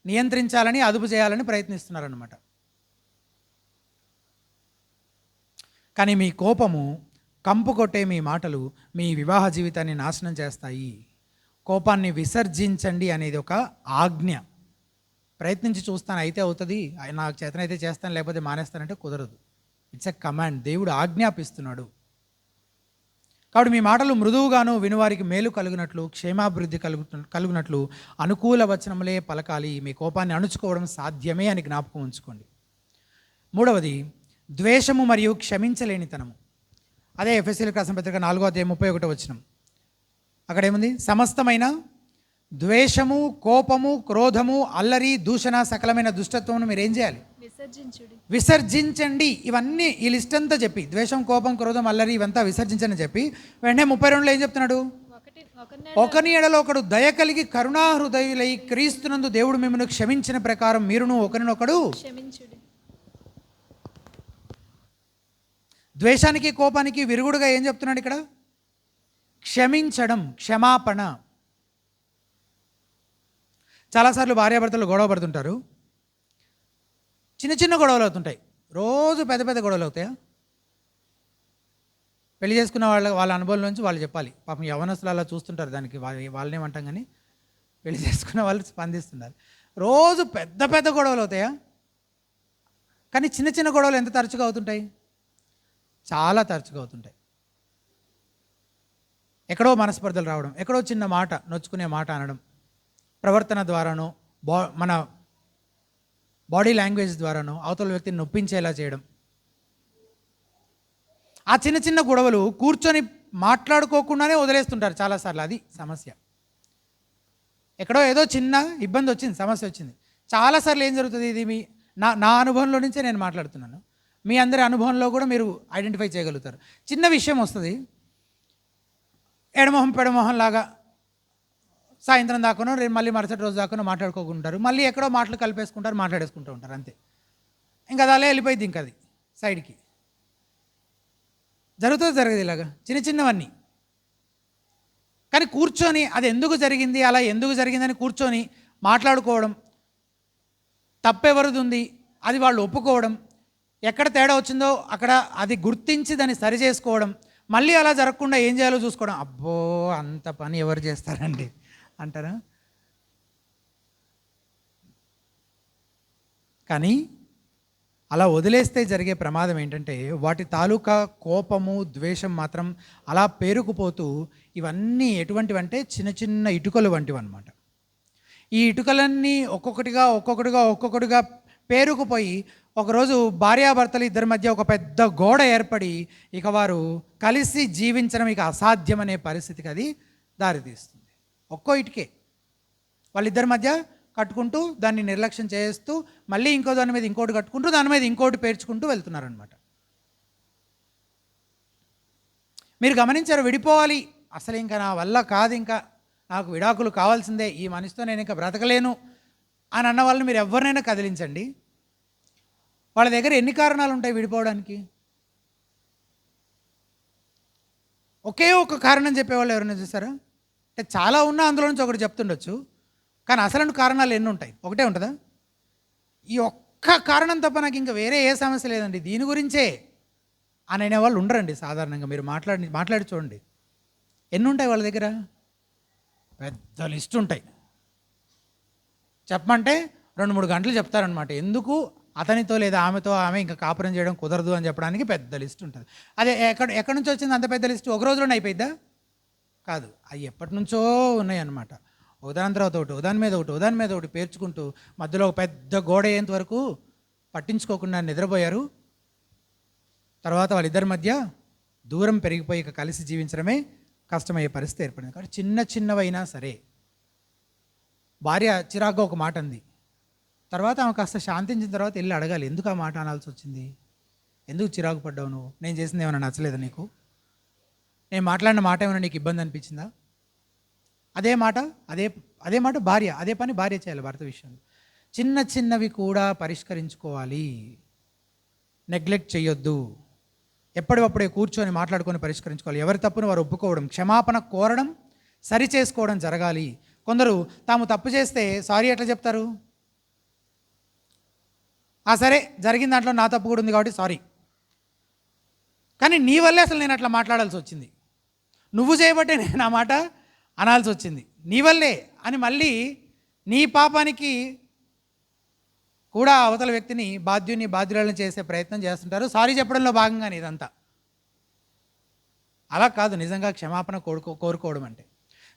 నియంత్రించాలని, అదుపు చేయాలని ప్రయత్నిస్తున్నారు అనమాట. కానీ మీ కోపము, కంపు కొట్టే మీ మాటలు మీ వివాహ జీవితాన్ని నాశనం చేస్తాయి. కోపాన్ని విసర్జించండి అనేది ఒక ఆజ్ఞ. ప్రయత్నించి చూస్తాను, అయితే అవుతుంది, నాకు చేతనైతే చేస్తాను, లేకపోతే మానేస్తానంటే కుదరదు. It's a command. దేవుడు ఆజ్ఞాపిస్తున్నాడు. కాబట్టి మీ మాటలు మృదువుగాను, వినువారికి మేలు కలుగునట్లు, క్షేమాభివృద్ధి కలుగునట్లు అనుకూల వచనములే పలకాలి. మీ కోపాన్ని అణుచుకోవడం సాధ్యమే అని జ్ఞాపకం ఉంచుకోండి. మూడవది, ద్వేషము మరియు క్షమించలేనితనము. అదే ఎఫెసీయులకు రాసిన పత్రిక 4:31 అక్కడ ఏముంది, సమస్తమైన ద్వేషము, కోపము, క్రోధము, అల్లరి, దూషణ, సకలమైన దుష్టత్వమును మీరు ఏం చేయాలి, విసర్జించండి. ఇవన్నీ ఈ లిస్ట్ అంతా చెప్పి, ద్వేషం, కోపం, క్రోధం, అల్లరి ఇవంతా విసర్జించని చెప్పి వెంటనే 32లో ఏం చెప్తున్నాడు, ఒకని ఎడల ఒకడు దయ కలిగి కరుణాహృదయులై క్రీస్తునందు దేవుడు మిమ్మల్ని క్షమించిన ప్రకారం మీరును ఒకరినొకడు క్షమించుడి. ద్వేషానికి, కోపానికి విరుగుడుగా ఏం చెప్తున్నాడు ఇక్కడ, క్షమించడం, క్షమాపణ. చాలాసార్లు భార్యాభర్తలు గొడవ పడుతుంటారు. చిన్న చిన్న గొడవలు అవుతుంటాయి. రోజు పెద్ద పెద్ద గొడవలు అవుతాయా? పెళ్లి చేసుకున్న వాళ్ళ అనుభవం నుంచి వాళ్ళు చెప్పాలి. పాపం యవనస్తులు అలా చూస్తుంటారు, దానికి వాళ్ళనేమంటాం కానీ పెళ్లి చేసుకున్న వాళ్ళు స్పందిస్తున్నారు. రోజు పెద్ద పెద్ద గొడవలు అవుతాయా? కానీ చిన్న చిన్న గొడవలు ఎంత తరచుగా అవుతుంటాయి? చాలా తరచుగా అవుతుంటాయి. ఎక్కడో మనస్పర్ధలు రావడం, ఎక్కడో చిన్న మాట, నొచ్చుకునే మాట అనడం, ప్రవర్తన ద్వారానో, మన బాడీ లాంగ్వేజ్ ద్వారానో అవతల వ్యక్తిని నొప్పించేలా చేయడం. ఆ చిన్న చిన్న గొడవలు కూర్చొని మాట్లాడుకోకుండానే వదిలేస్తుంటారు చాలాసార్లు. అది సమస్య. ఎక్కడో ఏదో చిన్న ఇబ్బంది వచ్చింది, సమస్య వచ్చింది. చాలాసార్లు ఏం జరుగుతుంది, ఇది నా అనుభవంలో నుంచే నేను మాట్లాడుతున్నాను, మీ అందరి అనుభవంలో కూడా మీరు ఐడెంటిఫై చేయగలుగుతారు. చిన్న విషయం వస్తుంది, ఎడమొహం పెడమొహం లాగా సాయంత్రం దాకానో రేపు మళ్ళీ మరుసటి రోజు దాకానో మాట్లాడుకోకుంటారు. మళ్ళీ ఎక్కడో మాటలు కలిపేసుకుంటారు, మాట్లాడేసుకుంటూ ఉంటారు, అంతే. ఇంకా అది అలా వెళ్ళిపోయింది, ఇంకా అది సైడ్కి. జరగదు ఇలాగా చిన్న చిన్నవన్నీ. కానీ కూర్చొని అది ఎందుకు జరిగింది, అలా ఎందుకు జరిగిందని కూర్చొని మాట్లాడుకోవడం, తప్పెవరిది ఉంది అది వాళ్ళు ఒప్పుకోవడం, ఎక్కడ తేడా వచ్చిందో అక్కడ అది గుర్తించి దాన్ని సరి చేసుకోవడం, మళ్ళీ అలా జరగకుండా ఏం చేయాలో చూసుకోవడం. అబ్బో, అంత పని ఎవరు చేస్తారండి అంటారా? కానీ అలా వదిలేస్తే జరిగే ప్రమాదం ఏంటంటే, వాటి తాలూకా కోపము, ద్వేషం మాత్రం అలా పేరుకుపోతూ, ఇవన్నీ ఎటువంటివంటే చిన్న చిన్న ఇటుకలు వంటివి అన్నమాట. ఈ ఇటుకలన్నీ ఒక్కొక్కటిగా పేరుకుపోయి ఒకరోజు భార్యాభర్తలు ఇద్దరి మధ్య ఒక పెద్ద గోడ ఏర్పడి ఇక వారు కలిసి జీవించడం ఇక అసాధ్యమనే పరిస్థితికి అది దారితీస్తుంది. ఒక్కో ఇటుకే వాళ్ళిద్దరి మధ్య కట్టుకుంటూ దాన్ని నిర్లక్ష్యం చేస్తూ మళ్ళీ ఇంకో దాని మీద ఇంకోటి కట్టుకుంటూ దాని మీద ఇంకోటి పేర్చుకుంటూ వెళ్తున్నారనమాట. మీరు గమనించారు, విడిపోవాలి, అసలు ఇంకా నా వల్ల కాదు, ఇంకా నాకు విడాకులు కావాల్సిందే, ఈ మనిషితో నేను ఇంకా బ్రతకలేను అని అన్న వాళ్ళని మీరు ఎవరినైనా కదిలించండి, వాళ్ళ దగ్గర ఎన్ని కారణాలు ఉంటాయి విడిపోవడానికి? ఒకే ఒక కారణం చెప్పేవాళ్ళు ఎవరైనా చూసారా? అంటే చాలా ఉన్నా అందులో నుంచి ఒకటి చెప్తుండొచ్చు, కానీ అసలు కారణాలు ఎన్ని ఉంటాయి? ఒకటే ఉంటుందా? ఈ ఒక్క కారణం తప్ప నాకు ఇంకా వేరే ఏ సమస్య లేదండి, దీని గురించే అని అనేవాళ్ళు ఉండరండి సాధారణంగా. మీరు మాట్లాడి చూడండి, ఎన్ని ఉంటాయి వాళ్ళ దగ్గర? పెద్ద లిస్ట్ ఉంటాయి. చెప్పమంటే 2-3 గంటలు చెప్తారనమాట. ఎందుకు అతనితో లేదా ఆమె ఇంకా కాపురం చేయడం కుదరదు అని చెప్పడానికి పెద్ద లిస్ట్ ఉంటుంది. అదే ఎక్కడి నుంచి వచ్చింది అంత పెద్ద లిస్ట్? ఒక రోజులోనే అయిపోయిద్దా? కాదు, అవి ఎప్పటి నుంచో ఉన్నాయన్నమాట. ఒకదాని తర్వాత ఒకటి, ఒకదాని మీద ఒకటి పేర్చుకుంటూ మధ్యలో ఒక పెద్ద గోడ అయ్యేంత వరకు పట్టించుకోకుండా నిద్రపోయారు. తర్వాత వాళ్ళిద్దరి మధ్య దూరం పెరిగిపోయి ఇక కలిసి జీవించడమే కష్టమయ్యే పరిస్థితి ఏర్పడింది. కాబట్టి చిన్నవైనా సరే భార్య చిరాగ్గా ఒక మాట అంది. తర్వాత ఆమె కాస్త శాంతించిన తర్వాత వెళ్ళి అడగాలి, ఎందుకు ఆ మాట అనాల్సి వచ్చింది, ఎందుకు చిరాకు పడ్డావు, నువ్వు నేను చేసింది ఏమైనా నచ్చలేదా నీకు, నేను మాట్లాడిన మాట ఏమైనా నీకు ఇబ్బంది అనిపించిందా? అదే మాట అదే మాట భార్య, అదే పని భార్య చేయాలి భర్త విషయంలో. చిన్న చిన్నవి కూడా పరిష్కరించుకోవాలి, నెగ్లెక్ట్ చేయొద్దు. ఎప్పటికప్పుడే కూర్చొని మాట్లాడుకొని పరిష్కరించుకోవాలి. ఎవరి తప్పును వారు ఒప్పుకోవడం, క్షమాపణ కోరడం, సరి చేసుకోవడం జరగాలి. కొందరు తాము తప్పు చేస్తే సారీ ఎట్లా చెప్తారు? సరే జరిగిన దాంట్లో నా తప్పు కూడా ఉంది కాబట్టి సారీ, కానీ నీ వల్లే అసలు నేను అట్లా మాట్లాడాల్సి వచ్చింది, నువ్వు చేయబట్టే నేను ఆ మాట అనాల్సి వచ్చింది, నీ వల్లే అని మళ్ళీ నీ పాపానికి కూడా అవతల వ్యక్తిని బాధ్యురాలను చేసే ప్రయత్నం చేస్తుంటారు. సారీ చెప్పడంలో భాగంగానే ఇదంతా. అలా కాదు నిజంగా క్షమాపణ కోరుకోవడం అంటే.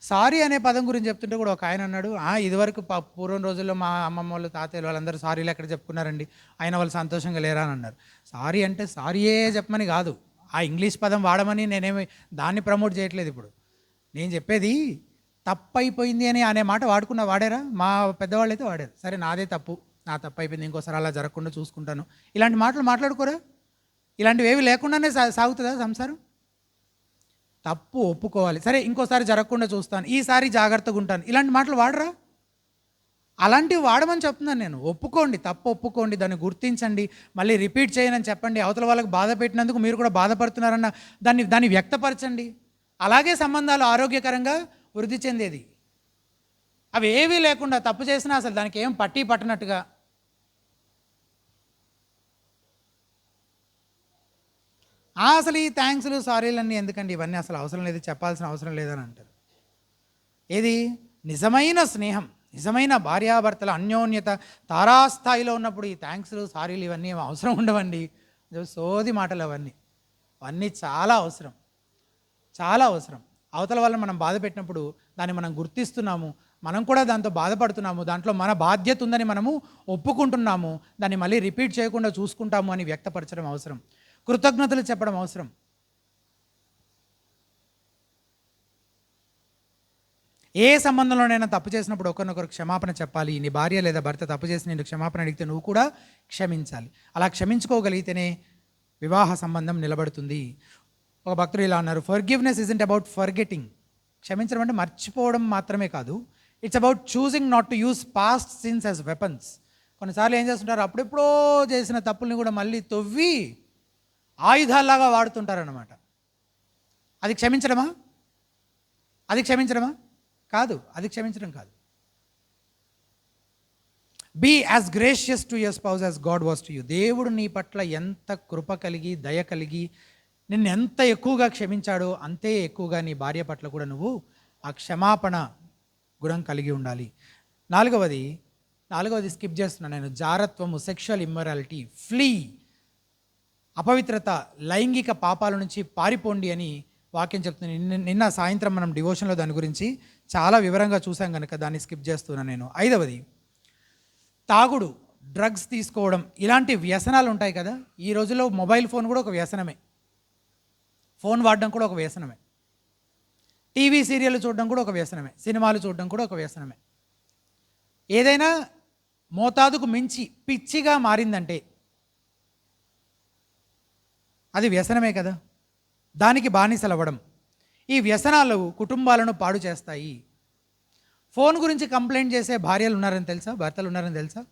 సారీ అనే పదం గురించి చెప్తుంటే కూడా ఒక ఆయన అన్నాడు, ఇదివరకు పూర్వం రోజుల్లో మా అమ్మమ్మ వాళ్ళు తాతయ్యలు వాళ్ళందరూ సారీలు ఎక్కడ చెప్పుకున్నారండి, ఆయన వాళ్ళు సంతోషంగా లేరా అని అన్నారు. సారీ అంటే సారీయే చెప్పమని కాదు, ఆ ఇంగ్లీష్ పదం వాడమని నేనేమి దాన్ని ప్రమోట్ చేయట్లేదు. ఇప్పుడు నేను చెప్పేది తప్పైపోయింది అని అనే మాట వాడారా? మా పెద్దవాళ్ళు అయితే వాడారు. సరే నాదే తప్పు, నా తప్పు అయిపోయింది, ఇంకోసారి అలా జరగకుండా చూసుకుంటాను, ఇలాంటి మాటలు మాట్లాడుకోరా? ఇలాంటివి ఏవి లేకుండానే సాగుతుందా సంసారం? తప్పు ఒప్పుకోవాలి, సరే ఇంకోసారి జరగకుండా చూస్తాను, ఈసారి జాగ్రత్తగా ఉంటాను, ఇలాంటి మాటలు వాడరా? అలాంటివి వాడమని చెప్తున్నాను నేను. ఒప్పుకోండి, తప్పు ఒప్పుకోండి, దాన్ని గుర్తించండి, మళ్ళీ రిపీట్ చేయనని చెప్పండి. అవతల వాళ్ళకి బాధ పెట్టినందుకు మీరు కూడా బాధపడుతున్నారన్న దాన్ని వ్యక్తపరచండి. అలాగే సంబంధాలు ఆరోగ్యకరంగా వృద్ధి చెందేది. అవి ఏవీ లేకుండా తప్పు చేసినా అసలు దానికి ఏం పట్టనట్టుగా అసలు ఈ థ్యాంక్స్లు సారీలన్నీ ఎందుకండి, ఇవన్నీ అసలు అవసరం లేదు, చెప్పాల్సిన అవసరం లేదని అంటారు. ఏది నిజమైన స్నేహం, నిజమైన భార్యాభర్తల అన్యోన్యత తారాస్థాయిలో ఉన్నప్పుడు ఈ థ్యాంక్స్లు సారీలు ఇవన్నీ అవసరం ఉండవండి. సోది మాటలు అవన్నీ చాలా అవసరం, చాలా అవసరం. అవతల వాళ్ళని మనం బాధ పెట్టినప్పుడు దాన్ని మనం గుర్తిస్తున్నాము, మనం కూడా దాంతో బాధపడుతున్నాము, దాంట్లో మన బాధ్యత ఉందని మనము ఒప్పుకుంటున్నాము, దాన్ని మళ్ళీ రిపీట్ చేయకుండా చూసుకుంటాము అని వ్యక్తపరచడం అవసరం. కృతజ్ఞతలు చెప్పడం అవసరం. ఏ సంబంధంలోనైనా తప్పు చేసినప్పుడు ఒకరినొకరు క్షమాపణ చెప్పాలి. నీ భార్య లేదా భర్త తప్పు చేసి నేను క్షమాపణ అడిగితే నువ్వు కూడా క్షమించాలి. అలా క్షమించుకోగలిగితేనే వివాహ సంబంధం నిలబడుతుంది. ఒక భక్తుడు ఇలా అన్నారు, ఫర్గివ్నెస్ ఇజంట్ అబౌట్ ఫర్గెటింగ్. క్షమించడం అంటే మర్చిపోవడం మాత్రమే కాదు, it's about choosing not to use past since as weapons. కొన్నిసార్లు ఏం చేస్తుంటారు, అప్పుడెప్పుడో చేసిన తప్పుల్ని కూడా మళ్ళీ తవ్వి ఆయుధాల్లాగా వాడుతుంటారన్నమాట. అది క్షమించడమా? కాదు, అది క్షమించడం కాదు. Be as gracious to your spouse as God was to you. దేవుడు నీ పట్ల ఎంత కృప కలిగి దయ కలిగి నిన్ను ఎంత ఎక్కువగా క్షమించాడో అంతే ఎక్కువగా నీ భార్య పట్ల కూడా నువ్వు ఆ క్షమాపణ గుణం కలిగి ఉండాలి. నాలుగవది స్కిప్ చేస్తున్నాను నేను. జారత్వము, సెక్షువల్ ఇమ్మొరాలిటీ, ఫ్లీ. అపవిత్రత, లైంగిక పాపాల నుంచి పారిపోండి అని వాక్యం చెప్తుంది. నిన్న సాయంత్రం మనం డివోషన్లో దాని గురించి చాలా వివరంగా చూసాం కనుక దాన్ని స్కిప్ చేస్తున్నాను నేను. 5వది తాగుడు, డ్రగ్స్ తీసుకోవడం, ఇలాంటి వ్యసనాలు ఉంటాయి కదా. ఈ రోజుల్లో మొబైల్ ఫోన్ కూడా ఒక వ్యసనమే, ఫోన్ వాడడం కూడా ఒక వ్యసనమే, టీవీ సీరియల్ చూడడం కూడా ఒక వ్యసనమే, సినిమాలు చూడడం కూడా ఒక వ్యసనమే. ఏదైనా మోతాదుకు మించి పిచ్చిగా మారిందంటే అది వ్యసనమే కదా. దానికి బానిసలవ్వడం, ఈ వ్యసనాలు కుటుంబాలను పాడు చేస్తాయి. ఫోన్ గురించి కంప్లైంట్ చేసే భార్యలు ఉన్నారని తెలుసా, భర్తలు ఉన్నారని తెలుసా?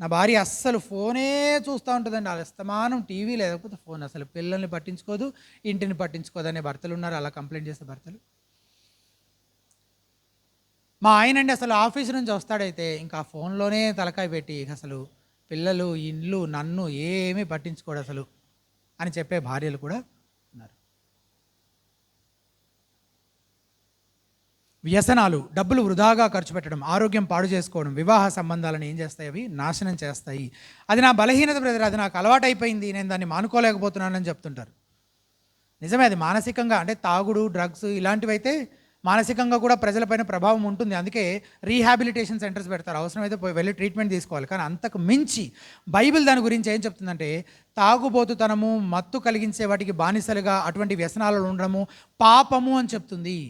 నా భార్య అస్సలు ఫోనే చూస్తూ ఉంటుందండి, అస్తమానం టీవీ లేకపోతే ఫోన్, అసలు పిల్లల్ని పట్టించుకోదు, ఇంటిని పట్టించుకోదు అనే భర్తలు ఉన్నారు, అలా కంప్లైంట్ చేసే భర్తలు. మా ఆయనండి అసలు ఆఫీస్ నుంచి వస్తాడైతే ఇంకా ఫోన్లోనే తలకాయ పెట్టి అసలు పిల్లలు, ఇల్లు, నన్ను ఏమీ పట్టించుకోడు అసలు అని చెప్పే భార్యలు కూడా ఉన్నారు. వ్యసనాలు, డబ్బులు వృధాగా ఖర్చు పెట్టడం, ఆరోగ్యం పాడు చేసుకోవడం, వివాహ సంబంధాలను ఏం చేస్తాయి, అవి నాశనం చేస్తాయి. అది నా బలహీనత బ్రదర్, అది నాకు అలవాటైపోయింది, నేను దాన్ని మానుకోలేకపోతున్నానని చెప్తుంటారు. నిజమే, అది మానసికంగా అంటే తాగుడు, డ్రగ్స్ ఇలాంటివి అయితే మానసికంగా కూడా ప్రజలపైన ప్రభావం ఉంటుంది. అందుకే రీహాబిలిటేషన్ సెంటర్స్ పెడతారు, అవసరమైతే వెళ్ళి ట్రీట్మెంట్ తీసుకోవాలి. కానీ అంతకు మించి బైబిల్ దాని గురించి ఏం చెప్తుందంటే, తాగుబోతుతనము, మత్తు కలిగించే వాటికి బానిసలుగా అటువంటి వ్యసనాలలో ఉండడము పాపము అని చెప్తుంది.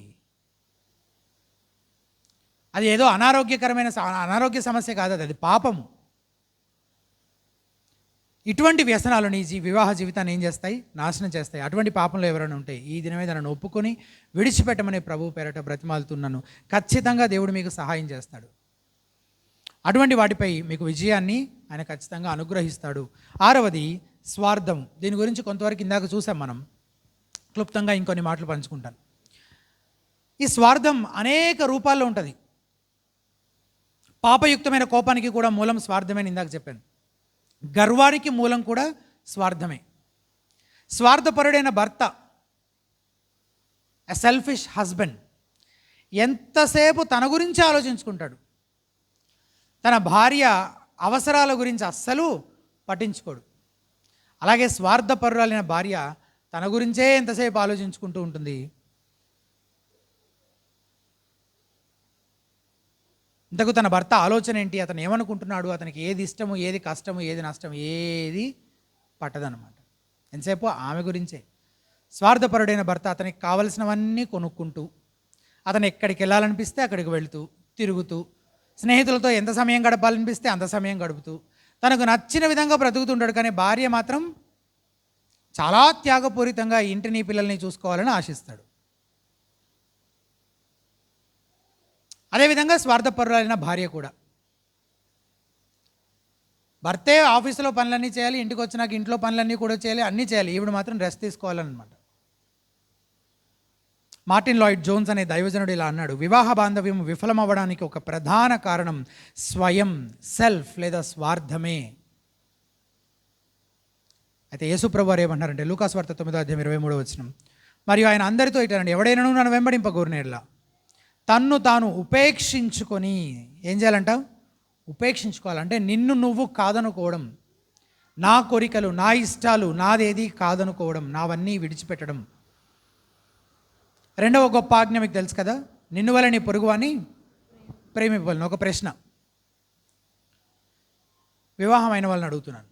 అది ఏదో అనారోగ్య సమస్య కాదు, అది పాపము. ఇటువంటి వ్యసనాలు నీ వివాహ జీవితాన్ని ఏం చేస్తాయి? నాశనం చేస్తాయి. అటువంటి పాపంలో ఎవరైనా ఉంటాయి, ఈ దినమే దాన్ని ఒప్పుకొని విడిచిపెట్టమని ప్రభు పేరట బ్రతిమాలుతున్నాను. ఖచ్చితంగా దేవుడు మీకు సహాయం చేస్తాడు. అటువంటి వాటిపై మీకు విజయాన్ని ఆయన ఖచ్చితంగా అనుగ్రహిస్తాడు. 6వది స్వార్థం. దీని గురించి కొంతవరకు ఇందాక చూసాం మనం. క్లుప్తంగా ఇంకొన్ని మాటలు పంచుకుంటాను. ఈ స్వార్థం అనేక రూపాల్లో ఉంటుంది. పాపయుక్తమైన కోపానికి కూడా మూలం స్వార్థమే అని ఇందాక చెప్పాను. గర్వానికి మూలం కూడా స్వార్థమే. స్వార్థపరుడైన భర్త, ఎ సెల్ఫిష్ హస్బెండ్, ఎంతసేపు తన గురించి ఆలోచించుకుంటాడు. తన భార్య అవసరాల గురించి అస్సలు పట్టించుకోడు. అలాగే స్వార్థపరురాలైన భార్య తన గురించే ఎంతసేపు ఆలోచించుకుంటూ ఉంటుంది. ఇంతకు తన భర్త ఆలోచన ఏంటి, అతను ఏమనుకుంటున్నాడు, అతనికి ఏది ఇష్టము, ఏది కష్టము, ఏది నష్టం, ఏది పట్టదనమాట. ఎంతసేపు ఆమె గురించే. స్వార్థపరుడైన భర్త అతనికి కావలసినవన్నీ కొనుక్కుంటూ, అతను ఎక్కడికి వెళ్ళాలనిపిస్తే అక్కడికి వెళుతూ తిరుగుతూ, స్నేహితులతో ఎంత సమయం గడపాలనిపిస్తే అంత సమయం గడుపుతూ, తనకు నచ్చిన విధంగా బ్రతుకుతుంటాడు. కానీ భార్య మాత్రం చాలా త్యాగపూరితంగా ఇంటిని పిల్లల్ని చూసుకోవాలని ఆశిస్తాడు. అదేవిధంగా స్వార్థపరులైన భార్య కూడా, భర్తే ఆఫీసులో పనులన్నీ చేయాలి, ఇంటికి వచ్చినాక ఇంట్లో పనులన్నీ కూడా చేయాలి, అన్నీ చేయాలి, ఈవిడ మాత్రం రెస్ట్ తీసుకోవాలన్నమాట. మార్టిన్ లాయిడ్ జోన్స్ అనే దైవజనుడు ఇలా అన్నాడు: వివాహ బాంధవ్యం విఫలమవ్వడానికి ఒక ప్రధాన కారణం స్వయం, సెల్ఫ్ లేదా స్వార్థమే. అయితే యేసుప్రభు వారు ఏమన్నారంటే లూకాసు వార్త 9:23 మరియు ఆయన అందరితో ఇటారండి, ఎవడైనా నన్ను వెంబడింపగోరునేలా తన్ను తాను ఉపేక్షించుకొని, ఏం చేయాలంట? ఉపేక్షించుకోవాలంటే నిన్ను నువ్వు కాదనుకోవడం, నా కోరికలు, నా ఇష్టాలు, నాదేది కాదనుకోవడం, నావన్నీ విడిచిపెట్టడం. 2వ గొప్ప ఆజ్ఞ మీకు తెలుసు కదా, నిన్ను వల్ల నీ పొరుగువాని ప్రేమింపవలను. ఒక ప్రశ్న వివాహమైన వాళ్ళని అడుగుతున్నాను,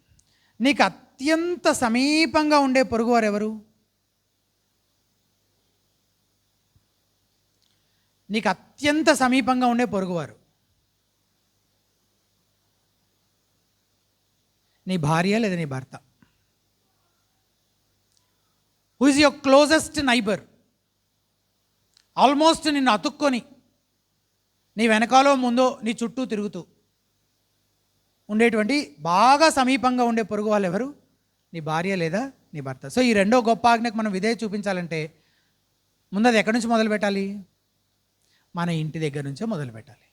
నీకు అత్యంత సమీపంగా ఉండే పొరుగువారు ఎవరు? నీకు అత్యంత సమీపంగా ఉండే పొరుగువారు నీ భార్య లేదా నీ భర్త? Who is your closest neighbour? Almost నిన్ను అతుక్కొని నీ వెనకాలో ముందో నీ చుట్టూ తిరుగుతూ ఉండేటువంటి బాగా సమీపంగా ఉండే పొరుగు వాళ్ళు ఎవరు? నీ భార్య లేదా నీ భర్త. సో ఈ 2వ గొప్ప ఆజ్ఞకు మనం విధేయత చూపించాలంటే ముందు అది ఎక్కడి నుంచి మొదలు పెట్టాలి? మన ఇంటి దగ్గర నుంచే మొదలు పెట్టాలి.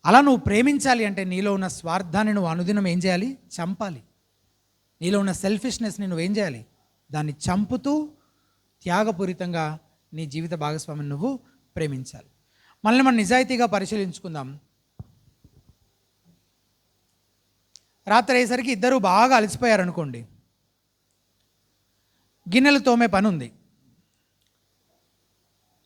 అలా నువ్వు ప్రేమించాలి అంటే నీలో ఉన్న స్వార్థాన్ని నువ్వు అనుదినం ఏం చేయాలి? చంపాలి. నీలో ఉన్న సెల్ఫిష్నెస్ని నువ్వేం చేయాలి? దాన్ని చంపుతూ త్యాగపూరితంగా నీ జీవిత భాగస్వామిని నువ్వు ప్రేమించాలి. మనల్ని మనం నిజాయితీగా పరిశీలించుకుందాం. రాత్రి అయ్యేసరికి ఇద్దరు బాగా అలసిపోయారు అనుకోండి, గిన్నెలు తోమే పని ఉంది.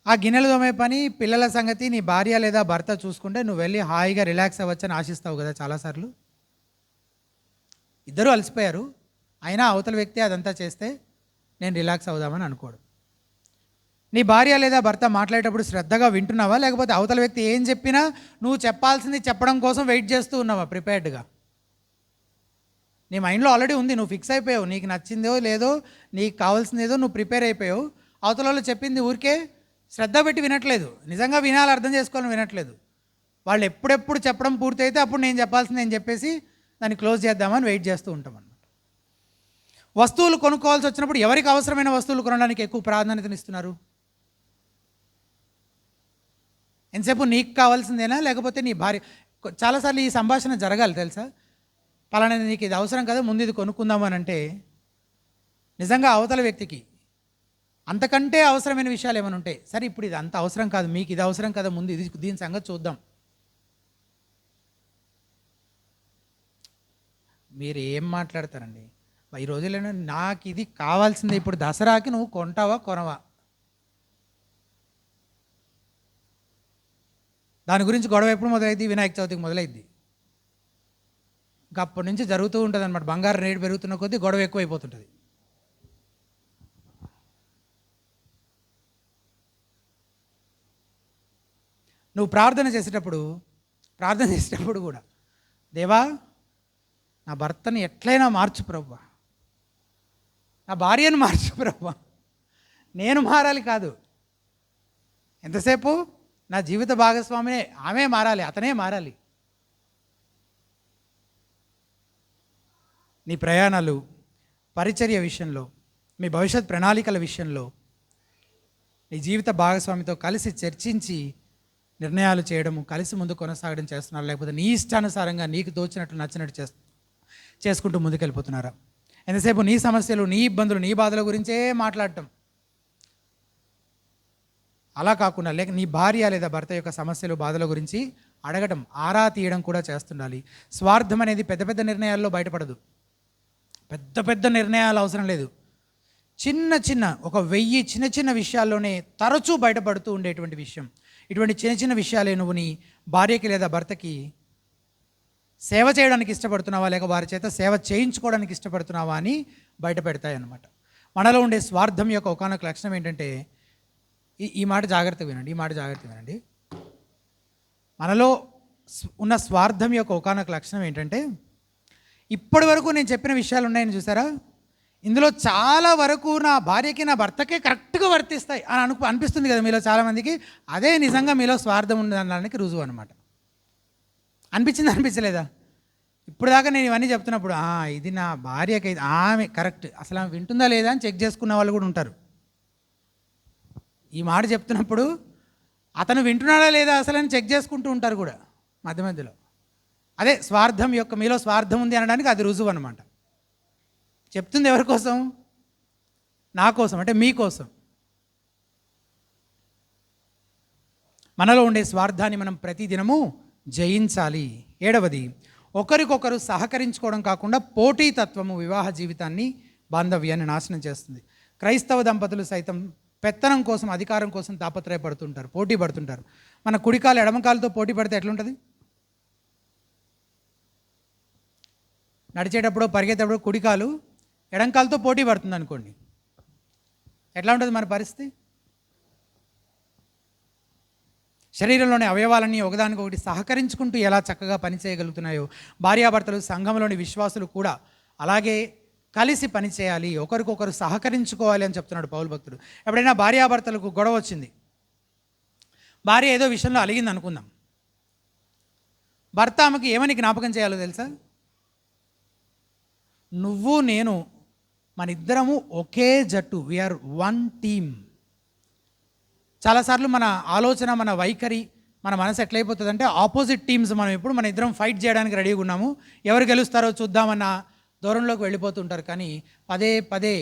ఆ గిన్నెలు తోమే పని, పిల్లల సంగతి నీ భార్య లేదా భర్త చూసుకుంటే నువ్వు వెళ్ళి హాయిగా రిలాక్స్ అవ్వచ్చని ఆశిస్తావు కదా చాలాసార్లు. ఇద్దరూ అలసిపోయారు, అయినా అవతల వ్యక్తి అదంతా చేస్తే నేను రిలాక్స్ అవుదామని అనుకోడు. నీ భార్య లేదా భర్త మాట్లాడేటప్పుడు శ్రద్ధగా వింటున్నావా, లేకపోతే అవతల వ్యక్తి ఏం చెప్పినా నువ్వు చెప్పాల్సింది చెప్పడం కోసం వెయిట్ చేస్తూ ఉన్నావా ప్రిపేర్డ్గా? నీ మైండ్లో ఆల్రెడీ ఉంది, నువ్వు ఫిక్స్ అయిపోయావు, నీకు నచ్చిందో లేదో, నీకు కావాల్సింది ఏదో నువ్వు ప్రిపేర్ అయిపోయావు. అవతల వాళ్ళు చెప్పింది ఊరికే శ్రద్ధ పెట్టి వినట్లేదు, నిజంగా వినాలి, అర్థం చేసుకోవాలని వినట్లేదు. వాళ్ళు ఎప్పుడెప్పుడు చెప్పడం పూర్తయితే అప్పుడు నేను చెప్పాల్సింది నేను చెప్పేసి దాన్ని క్లోజ్ చేద్దామని వెయిట్ చేస్తూ ఉంటాం అన్నమాట. వస్తువులు కొనుక్కోవాల్సి వచ్చినప్పుడు ఎవరికి అవసరమైన వస్తువులు కొనడానికి ఎక్కువ ప్రాధాన్యతనిస్తున్నారు? ఎంతసేపు నీకు కావాల్సిందేనా, లేకపోతే నీ భార్య? చాలాసార్లు ఈ సంభాషణ జరగాలి తెలుసా. పలానా నీకు ఇది అవసరం కదా, ముందు ఇది కొనుక్కుందాము అని అంటే నిజంగా అవతల వ్యక్తికి అంతకంటే అవసరమైన విషయాలు ఏమైనా ఉంటాయి. సరే ఇప్పుడు ఇది అంత అవసరం కాదు, మీకు ఇది అవసరం కదా, ముందు ఇది దీని సంగతి చూద్దాం. మీరు ఏం మాట్లాడతారండి ఈ రోజుల్లో? నాకు ఇది కావాల్సిందే, ఇప్పుడు దసరాకి నువ్వు కొంటావా కొనవా? దాని గురించి గొడవ ఎప్పుడు మొదలైద్ది? వినాయక చవితికి మొదలైద్ది. ఇంకా అప్పటి నుంచి జరుగుతూ ఉంటుంది అనమాట. బంగారం రేటు పెరుగుతున్న కొద్దీ గొడవ ఎక్కువైపోతుంటుంది. నువ్వు ప్రార్థన చేసేటప్పుడు కూడా దేవా నా భర్తని ఎట్లయినా మార్చు ప్రభువా, నా భార్యను మార్చు ప్రభువా, నేను మారాలి కాదు. ఎంతసేపు నా జీవిత భాగస్వామినే, ఆమె మారాలి, అతనే మారాలి. నీ ప్రయాణాలు, పరిచర్య విషయంలో, మీ భవిష్యత్ ప్రణాళికల విషయంలో నీ జీవిత భాగస్వామితో కలిసి చర్చించి నిర్ణయాలు చేయడము, కలిసి ముందు కొనసాగడం చేస్తున్నారు, లేకపోతే నీ ఇష్టానుసారంగా నీకు తోచినట్లు నచ్చినట్టు చేసుకుంటూ ముందుకెళ్ళిపోతున్నారా? ఎంతసేపు నీ సమస్యలు, నీ ఇబ్బందులు, నీ బాధల గురించే మాట్లాడటం. అలా కాకుండా లేక నీ భార్య లేదా భర్త యొక్క సమస్యలు, బాధల గురించి అడగడం, ఆరా తీయడం కూడా చేస్తుండాలి. స్వార్థం అనేది పెద్ద పెద్ద నిర్ణయాల్లో బయటపడదు. పెద్ద పెద్ద నిర్ణయాలు అవసరం లేదు. చిన్న చిన్న 1000 చిన్న చిన్న విషయాల్లోనే తరచూ బయటపడుతూ ఉండేటువంటి విషయం. ఇటువంటి చిన్న చిన్న విషయాలే నువ్వు నీ భార్యకి లేదా భర్తకి సేవ చేయడానికి ఇష్టపడుతున్నావా, లేక వారి చేత సేవ చేయించుకోవడానికి ఇష్టపడుతున్నావా అని బయట పెడతాయి అన్నమాట. మనలో ఉండే స్వార్థం యొక్క ఒకానొక లక్షణం ఏంటంటే, ఈ మాట జాగ్రత్తగా వినండి. మనలో ఉన్న స్వార్థం యొక్క ఒకానొక లక్షణం ఏంటంటే, ఇప్పటి వరకు నేను చెప్పిన విషయాలు ఉన్నాయని చూసారా, ఇందులో చాలా వరకు నా భార్యకి, నా భర్తకే కరెక్ట్గా వర్తిస్తాయి అని అనిపిస్తుంది కదా మీలో చాలామందికి. అదే నిజంగా మీలో స్వార్థం ఉండడానికి రుజువు అనమాట. అనిపించలేదా? ఇప్పుడు దాకా నేను ఇవన్నీ చెప్తున్నప్పుడు ఇది నా భార్యకి, ఆమె కరెక్ట్, అసలు ఆమె వింటుందా లేదా అని చెక్ చేసుకున్న వాళ్ళు కూడా ఉంటారు. ఈ మాట చెప్తున్నప్పుడు అతను వింటున్నాడా లేదా అసలు అని చెక్ చేసుకుంటూ ఉంటారు కూడా మధ్యలో. అదే స్వార్థం యొక్క, మీలో స్వార్థం ఉంది అనడానికి అది రుజువు అనమాట. చెప్తుంది ఎవరి కోసం? నా కోసం, అంటే మీకోసం. మనలో ఉండే స్వార్థాన్ని మనం ప్రతిదినము జయించాలి. 7వది, ఒకరికొకరు సహకరించుకోవడం కాకుండా పోటీతత్వము వివాహ జీవితాన్ని, బాంధవ్యాన్ని నాశనం చేస్తుంది. క్రైస్తవ దంపతులు సైతం పెత్తనం కోసం, అధికారం కోసం తాపత్రయపడుతుంటారు, పోటీ పడుతుంటారు. మన కుడికాలు ఎడమకాలతో పోటీ పడితే ఎట్లుంటుంది? నడిచేటప్పుడు, పరిగెత్తేటప్పుడు కుడికాలు ఎడంకాలతో పోటీ పడుతుంది అనుకోండి, ఎట్లా ఉంటుంది మన పరిస్థితి? శరీరంలోని అవయవాలన్నీ ఒకదానికొకటి సహకరించుకుంటూ ఎలా చక్కగా పనిచేయగలుగుతున్నాయో, భార్యాభర్తలు, సంఘంలోని విశ్వాసులు కూడా అలాగే కలిసి పనిచేయాలి, ఒకరికొకరు సహకరించుకోవాలి అని చెప్తున్నాడు పౌలు భక్తుడు. ఎప్పుడైనా భార్యాభర్తలకు గొడవ వచ్చింది, భార్య ఏదో విషయంలో అలిగింది అనుకుందాం, భర్త ఆమెకి ఏమని జ్ఞాపకం చేయాలో తెలుసా? నువ్వు నేను మన ఇద్దరము ఒకే జట్టు, వీఆర్ వన్ టీమ్. చాలాసార్లు మన ఆలోచన, మన వైఖరి, మన మనసు ఎట్లయిపోతుందంటే ఆపోజిట్ టీమ్స్. మనం ఎప్పుడు మన ఇద్దరం ఫైట్ చేయడానికి రెడీగా ఉన్నాము, ఎవరు గెలుస్తారో చూద్దామన్న దూరంలోకి వెళ్ళిపోతుంటారు. కానీ పదే పదే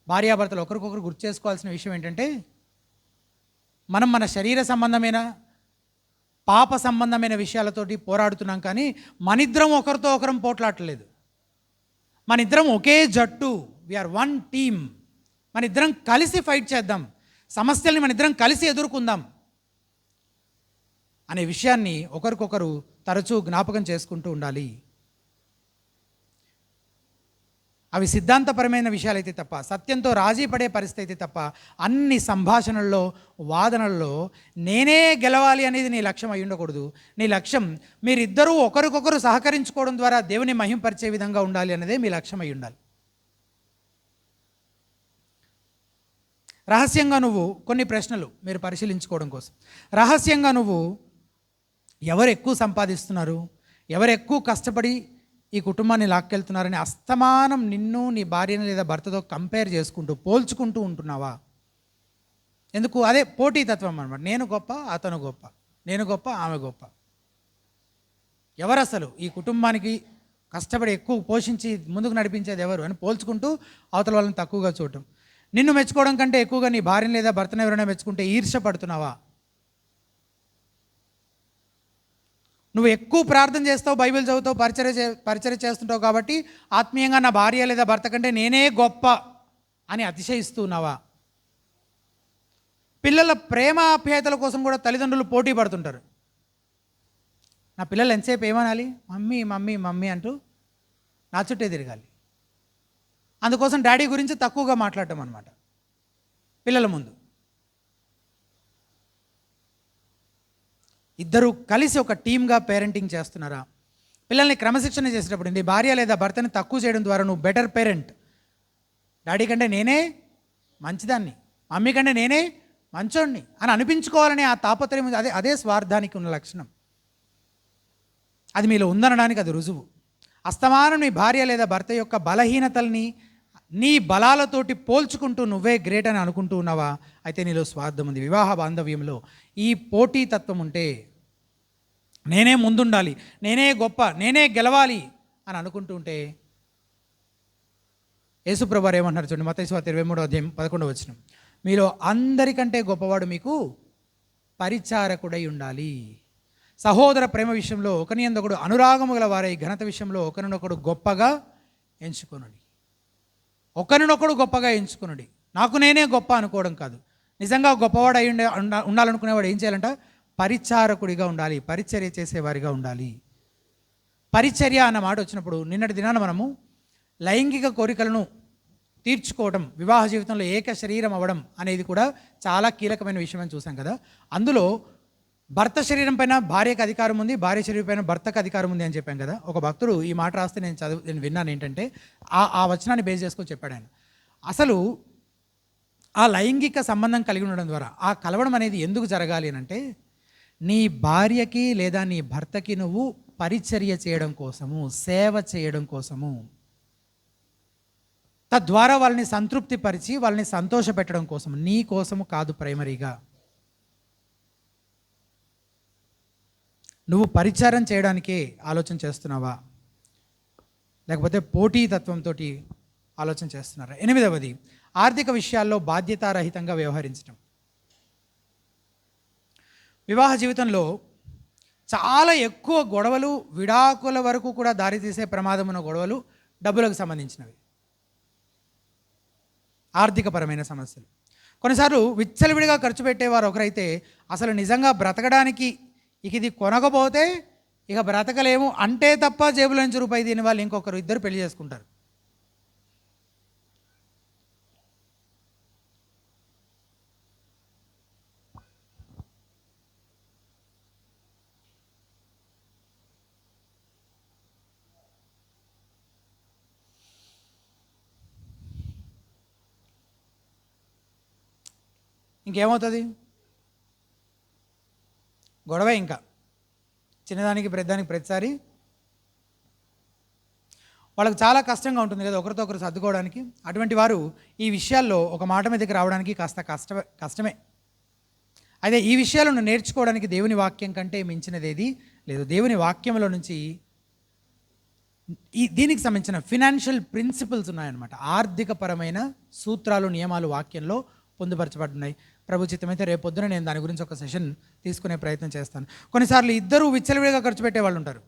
భార్యాభర్తలు ఒకరికొకరు గుర్తు చేసుకోవాల్సిన విషయం ఏంటంటే, మనం మన శరీర సంబంధమైన, పాప సంబంధమైన విషయాలతోటి పోరాడుతున్నాం, కానీ మనిద్దరం ఒకరితో ఒకరం పోట్లాడలేదు. మన ఇద్దరం ఒకే జట్టు, వీఆర్ వన్ టీమ్. మన ఇద్దరం కలిసి ఫైట్ చేద్దాం, సమస్యల్ని మన ఇద్దరం కలిసి ఎదుర్కొందాం అనే విషయాన్ని ఒకరికొకరు తరచూ జ్ఞాపకం చేసుకుంటూ ఉండాలి. అవి సిద్ధాంతపరమైన విషయాలైతే తప్ప, సత్యంతో రాజీ పడే పరిస్థితి అయితే తప్ప, అన్ని సంభాషణల్లో, వాదనల్లో నేనే గెలవాలి అనేది నీ లక్ష్యం అయి ఉండకూడదు. నీ లక్ష్యం మీరిద్దరూ ఒకరికొకరు సహకరించుకోవడం ద్వారా దేవుని మహింపరిచే విధంగా ఉండాలి అనేదే మీ లక్ష్యం అయి ఉండాలి. రహస్యంగా నువ్వు కొన్ని ప్రశ్నలు మీరు పరిశీలించుకోవడం కోసం, రహస్యంగా నువ్వు ఎవరు ఎక్కువ సంపాదిస్తున్నారు, ఎవరు ఎక్కువ కష్టపడి ఈ కుటుంబాన్ని లాక్కెళ్తున్నారని అస్తమానం నిన్ను, నీ భార్యని లేదా భర్తతో కంపేర్ చేసుకుంటూ, పోల్చుకుంటూ ఉంటున్నావా? ఎందుకు? అదే పోటీతత్వం అన్నమాట. నేను గొప్ప, అతను గొప్ప, నేను గొప్ప, ఆమె గొప్ప. ఎవరు అసలు ఈ కుటుంబానికి కష్టపడి ఎక్కువ పోషించి ముందుకు నడిపించేది ఎవరు అని పోల్చుకుంటూ అవతల వాళ్ళని తక్కువగా చూడటం. నిన్ను మెచ్చుకోవడం కంటే ఎక్కువగా నీ భార్యని లేదా భర్తను ఎవరైనా మెచ్చుకుంటే ఈర్ష్య పడుతున్నావా? నువ్వు ఎక్కువ ప్రార్థన చేస్తావు, బైబిల్ చదువుతావు, పరిచర్య చేస్తుంటావు కాబట్టి ఆత్మీయంగా నా భార్య లేదా భర్త కంటే నేనే గొప్ప అని అతిశయిస్తున్నావా? పిల్లల ప్రేమ ఆప్యాయతల కోసం కూడా తల్లిదండ్రులు పోటీ పడుతుంటారు. నా పిల్లలు ఎంతసేపు ఏమనాలి, మమ్మీ మమ్మీ మమ్మీ అంటూ నా చుట్టే తిరగాలి. అందుకోసం డాడీ గురించి తక్కువగా మాట్లాడటం అన్నమాట పిల్లల ముందు. ఇద్దరు కలిసి ఒక టీమ్గా పేరెంటింగ్ చేస్తున్నారా? పిల్లల్ని క్రమశిక్షణ చేసేటప్పుడు నీ భార్య లేదా భర్తని తక్కువ చేయడం ద్వారా నువ్వు బెటర్ పేరెంట్. డాడీ కంటే నేనే మంచిదాన్ని, మమ్మీ కంటే నేనే మంచోడిని అని అనిపించుకోవాలని ఆ తాపత్రయం, అదే స్వార్థానికి ఉన్న లక్షణం. అది మీలో ఉందనడానికి అది రుజువు. అస్తమానం నీ భార్య లేదా భర్త యొక్క బలహీనతల్ని నీ బలాలతోటి పోల్చుకుంటూ నువ్వే గ్రేట్ అని అనుకుంటూ ఉన్నావా? అయితే నీలో స్వార్థం ఉంది. వివాహ బాంధవ్యంలో ఈ పోటీతత్వం ఉంటే, నేనే ముందుండాలి, నేనే గొప్ప, నేనే గెలవాలి అని అనుకుంటూ ఉంటే, యేసుప్రభు వారు ఏమంటున్నారు చూడండి, మత్తయి సువార్త 23:11 మీలో అందరికంటే గొప్పవాడు మీకు పరిచారకుడై ఉండాలి. సహోదర ప్రేమ విషయంలో ఒకని యందు అనురాగము గల వారై ఘనత విషయంలో ఒకరినొకడు గొప్పగా ఎంచుకొనుడి. ఒకరినొకడు గొప్పగా ఎంచుకొనుడి. నాకు నేనే గొప్ప అనుకోవడం కాదు. నిజంగా గొప్పవాడు అయి ఉండాలనుకునేవాడు ఏం చేయాలంట? పరిచారకుడిగా ఉండాలి, పరిచర్య చేసేవారిగా ఉండాలి. పరిచర్య అన్న మాట వచ్చినప్పుడు నిన్నటి దినాన మనము లైంగిక కోరికలను తీర్చుకోవడం, వివాహ జీవితంలో ఏక శరీరం అవ్వడం అనేది కూడా చాలా కీలకమైన విషయం అని చూసాం కదా. అందులో భర్త శరీరం పైన భార్యకు అధికారం ఉంది, భార్య శరీరం పైన భర్తకు అధికారం ఉంది అని చెప్పాం కదా. ఒక భక్తుడు ఈ మాట రాస్తే నేను విన్నాను. ఏంటంటే ఆ వచనాన్ని బేస్ చేసుకొని చెప్పాడు ఆయన. అసలు ఆ లైంగిక సంబంధం కలిగి ఉండడం ద్వారా ఆ కలవడం అనేది ఎందుకు జరగాలి అని అంటే, నీ భార్యకి లేదా నీ భర్తకి నువ్వు పరిచర్య చేయడం కోసము, సేవ చేయడం కోసము, తద్వారా వాళ్ళని సంతృప్తి పరిచి వాళ్ళని సంతోష పెట్టడం కోసం, నీ కోసము కాదు. ప్రైమరీగా నువ్వు పరిచారం చేయడానికే ఆలోచన చేస్తున్నావా, లేకపోతే పోటీతత్వంతో ఆలోచన చేస్తున్నారా? 8వది, ఆర్థిక విషయాల్లో బాధ్యతారహితంగా వ్యవహరించడం. వివాహ జీవితంలో చాలా ఎక్కువ గొడవలు, విడాకుల వరకు కూడా దారితీసే ప్రమాదం ఉన్న గొడవలు డబ్బులకు సంబంధించినవి, ఆర్థికపరమైన సమస్యలు. కొన్నిసార్లు విచ్చలవిడిగా ఖర్చు పెట్టేవారు ఒకరైతే అసలు నిజంగా బ్రతకడానికి ఇక ఇది కొనకపోతే ఇక బ్రతకలేము అంటే తప్ప జేబులో నుంచి రూపాయి తిని వాళ్ళు ఇంకొకరు ఇద్దరు పెళ్లి చేసుకుంటారు. ఇంకేమవుతుంది? గొడవ. ఇంకా చిన్నదానికి పెద్దదానికి ప్రతిసారి వాళ్ళకి చాలా కష్టంగా ఉంటుంది కదా ఒకరితో ఒకరు సర్దుకోవడానికి. అటువంటి వారు ఈ విషయాల్లో ఒక మాట మీదకి రావడానికి కాస్త కష్టమే. అయితే ఈ విషయాలను నేర్చుకోవడానికి దేవుని వాక్యం కంటే మించినది ఏది లేదు. దేవుని వాక్యంలో నుంచి దీనికి సంబంధించిన ఫినాన్షియల్ ప్రిన్సిపల్స్ ఉన్నాయన్నమాట. ఆర్థికపరమైన సూత్రాలు, నియమాలు వాక్యంలో పొందుపరచబడున్నాయి. ప్రభు చిత్తమైతే రేపొద్దున నేను దాని గురించి ఒక సెషన్ తీసుకునే ప్రయత్నం చేస్తాను. కొన్నిసార్లు ఇద్దరు విచ్చలవిడిగా ఖర్చు పెట్టే వాళ్ళు ఉంటారు,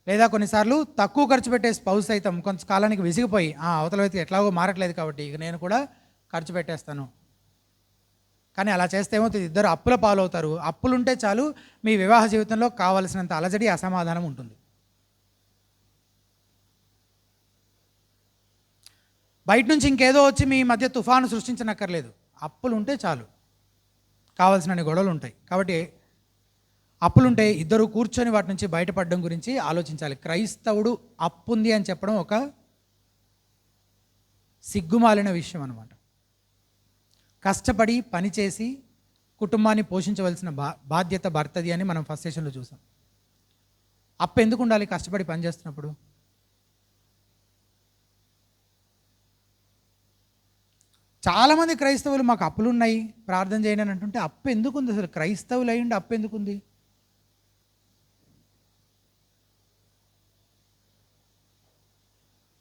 లేదా కొన్నిసార్లు తక్కువ ఖర్చు పెట్టే స్పౌస్ సైతం కొంతకాలానికి విసిగిపోయి అవతల వ్యక్తి ఎట్లాగో మారట్లేదు కాబట్టి ఇక నేను కూడా ఖర్చు పెట్టేస్తాను. కానీ అలా చేస్తే ఏమవుతుంది? ఇద్దరు అప్పుల పాలవుతారు. అప్పులుంటే చాలు మీ వివాహ జీవితంలో కావలసినంత అలజడి, అసమాధానం ఉంటుంది. బయట నుంచి ఇంకేదో వచ్చి మీ మధ్య తుఫాను సృష్టించనక్కర్లేదు. అప్పులు ఉంటే చాలు, కావాల్సిన గొడవలు ఉంటాయి. కాబట్టి అప్పులుంటే ఇద్దరు కూర్చొని వాటి నుంచి బయటపడడం గురించి ఆలోచించాలి. క్రైస్తవుడు అప్పుంది అని చెప్పడం ఒక సిగ్గుమాలిన విషయం అన్నమాట. కష్టపడి పనిచేసి కుటుంబాన్ని పోషించవలసిన బాధ్యత భర్తది అని మనం ఫస్ట్ సెషన్లో చూసాం. అప్పు ఎందుకు ఉండాలి కష్టపడి పని చేస్తున్నప్పుడు? చాలామంది క్రైస్తవులు మాకు అప్పులు ఉన్నాయి ప్రార్థన చేయండి అని అంటుంటే అప్పు ఎందుకు ఉంది? అసలు క్రైస్తవులు అయ్యిండి అప్పు ఎందుకు ఉంది?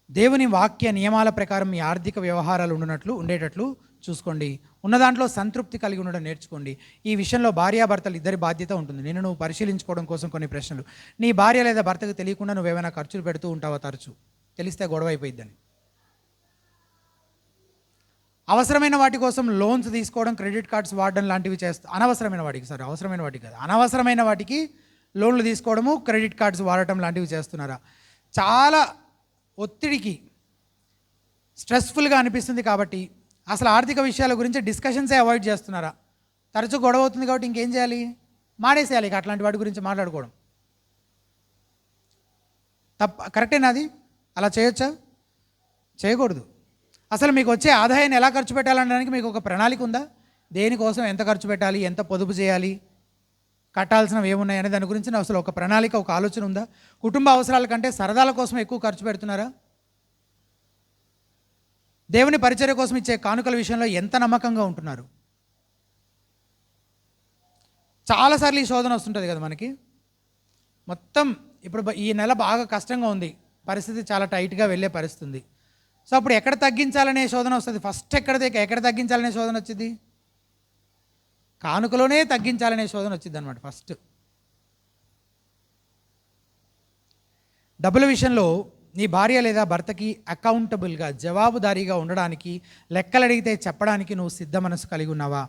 దేవుని వాక్య నియమాల ప్రకారం మీ ఆర్థిక వ్యవహారాలు ఉండేటట్లు చూసుకోండి. ఉన్న దాంట్లో సంతృప్తి కలిగి ఉండడం నేర్చుకోండి. ఈ విషయంలో భార్యాభర్తలు ఇద్దరి బాధ్యత ఉంటుంది. నువ్వు పరిశీలించుకోవడం కోసం కొన్ని ప్రశ్నలు. నీ భార్య లేదా భర్తకు తెలియకుండా నువ్వేమైనా ఖర్చులు పెడుతూ ఉంటావా? తరచు తెలిస్తే గొడవ అయిపోయిద్దని. అవసరమైన వాటి కోసం లోన్స్ తీసుకోవడం, క్రెడిట్ కార్డ్స్ వాడడం లాంటివి అవసరమైన వాటికి అనవసరమైన వాటికి లోన్లు తీసుకోవడము, క్రెడిట్ కార్డ్స్ వాడటం లాంటివి చేస్తున్నారా? చాలా ఒత్తిడికి, స్ట్రెస్ఫుల్గా అనిపిస్తుంది కాబట్టి అసలు ఆర్థిక విషయాల గురించి డిస్కషన్సే అవాయిడ్ చేస్తున్నారా? తరచూ గొడవ అవుతుంది కాబట్టి ఇంకేం చేయాలి? మానేసేయాలి ఇక అట్లాంటి వాటి గురించి మాట్లాడుకోవడం. కరెక్టేనా అది? అలా చేయొచ్చా? చేయకూడదు. అసలు మీకు వచ్చే ఆదాయాన్ని ఎలా ఖర్చు పెట్టాలనడానికి మీకు ఒక ప్రణాళిక ఉందా? దేనికోసం ఎంత ఖర్చు పెట్టాలి, ఎంత పొదుపు చేయాలి, కట్టాల్సినవి ఏమున్నాయి అనే దాని గురించి అసలు ఒక ప్రణాళిక, ఒక ఆలోచన ఉందా? కుటుంబ అవసరాల కంటే సరదాల కోసం ఎక్కువ ఖర్చు పెడుతున్నారా? దేవుని పరిచర్య కోసం ఇచ్చే కానుకల విషయంలో ఎంత నమ్మకంగా ఉంటున్నారు? చాలాసార్లు ఈ శోధన వస్తుంటుంది కదా మనకి. మొత్తం ఇప్పుడు ఈ నెల బాగా కష్టంగా ఉంది, పరిస్థితి చాలా టైట్గా వెళ్ళే పరిస్థితి ఉంది. సో అప్పుడు ఎక్కడ తగ్గించాలనే శోధన వస్తుంది. ఫస్ట్ ఎక్కడ తగ్గించాలనే శోధన వచ్చింది? కానుకలోనే తగ్గించాలనే శోధన వచ్చింది అనమాట ఫస్ట్. డబ్బుల విషయంలో నీ భార్య లేదా భర్తకి అకౌంటబుల్గా, జవాబుదారీగా ఉండడానికి, లెక్కలు అడిగితే చెప్పడానికి నువ్వు సిద్ధ మనసు కలిగి ఉన్నావా?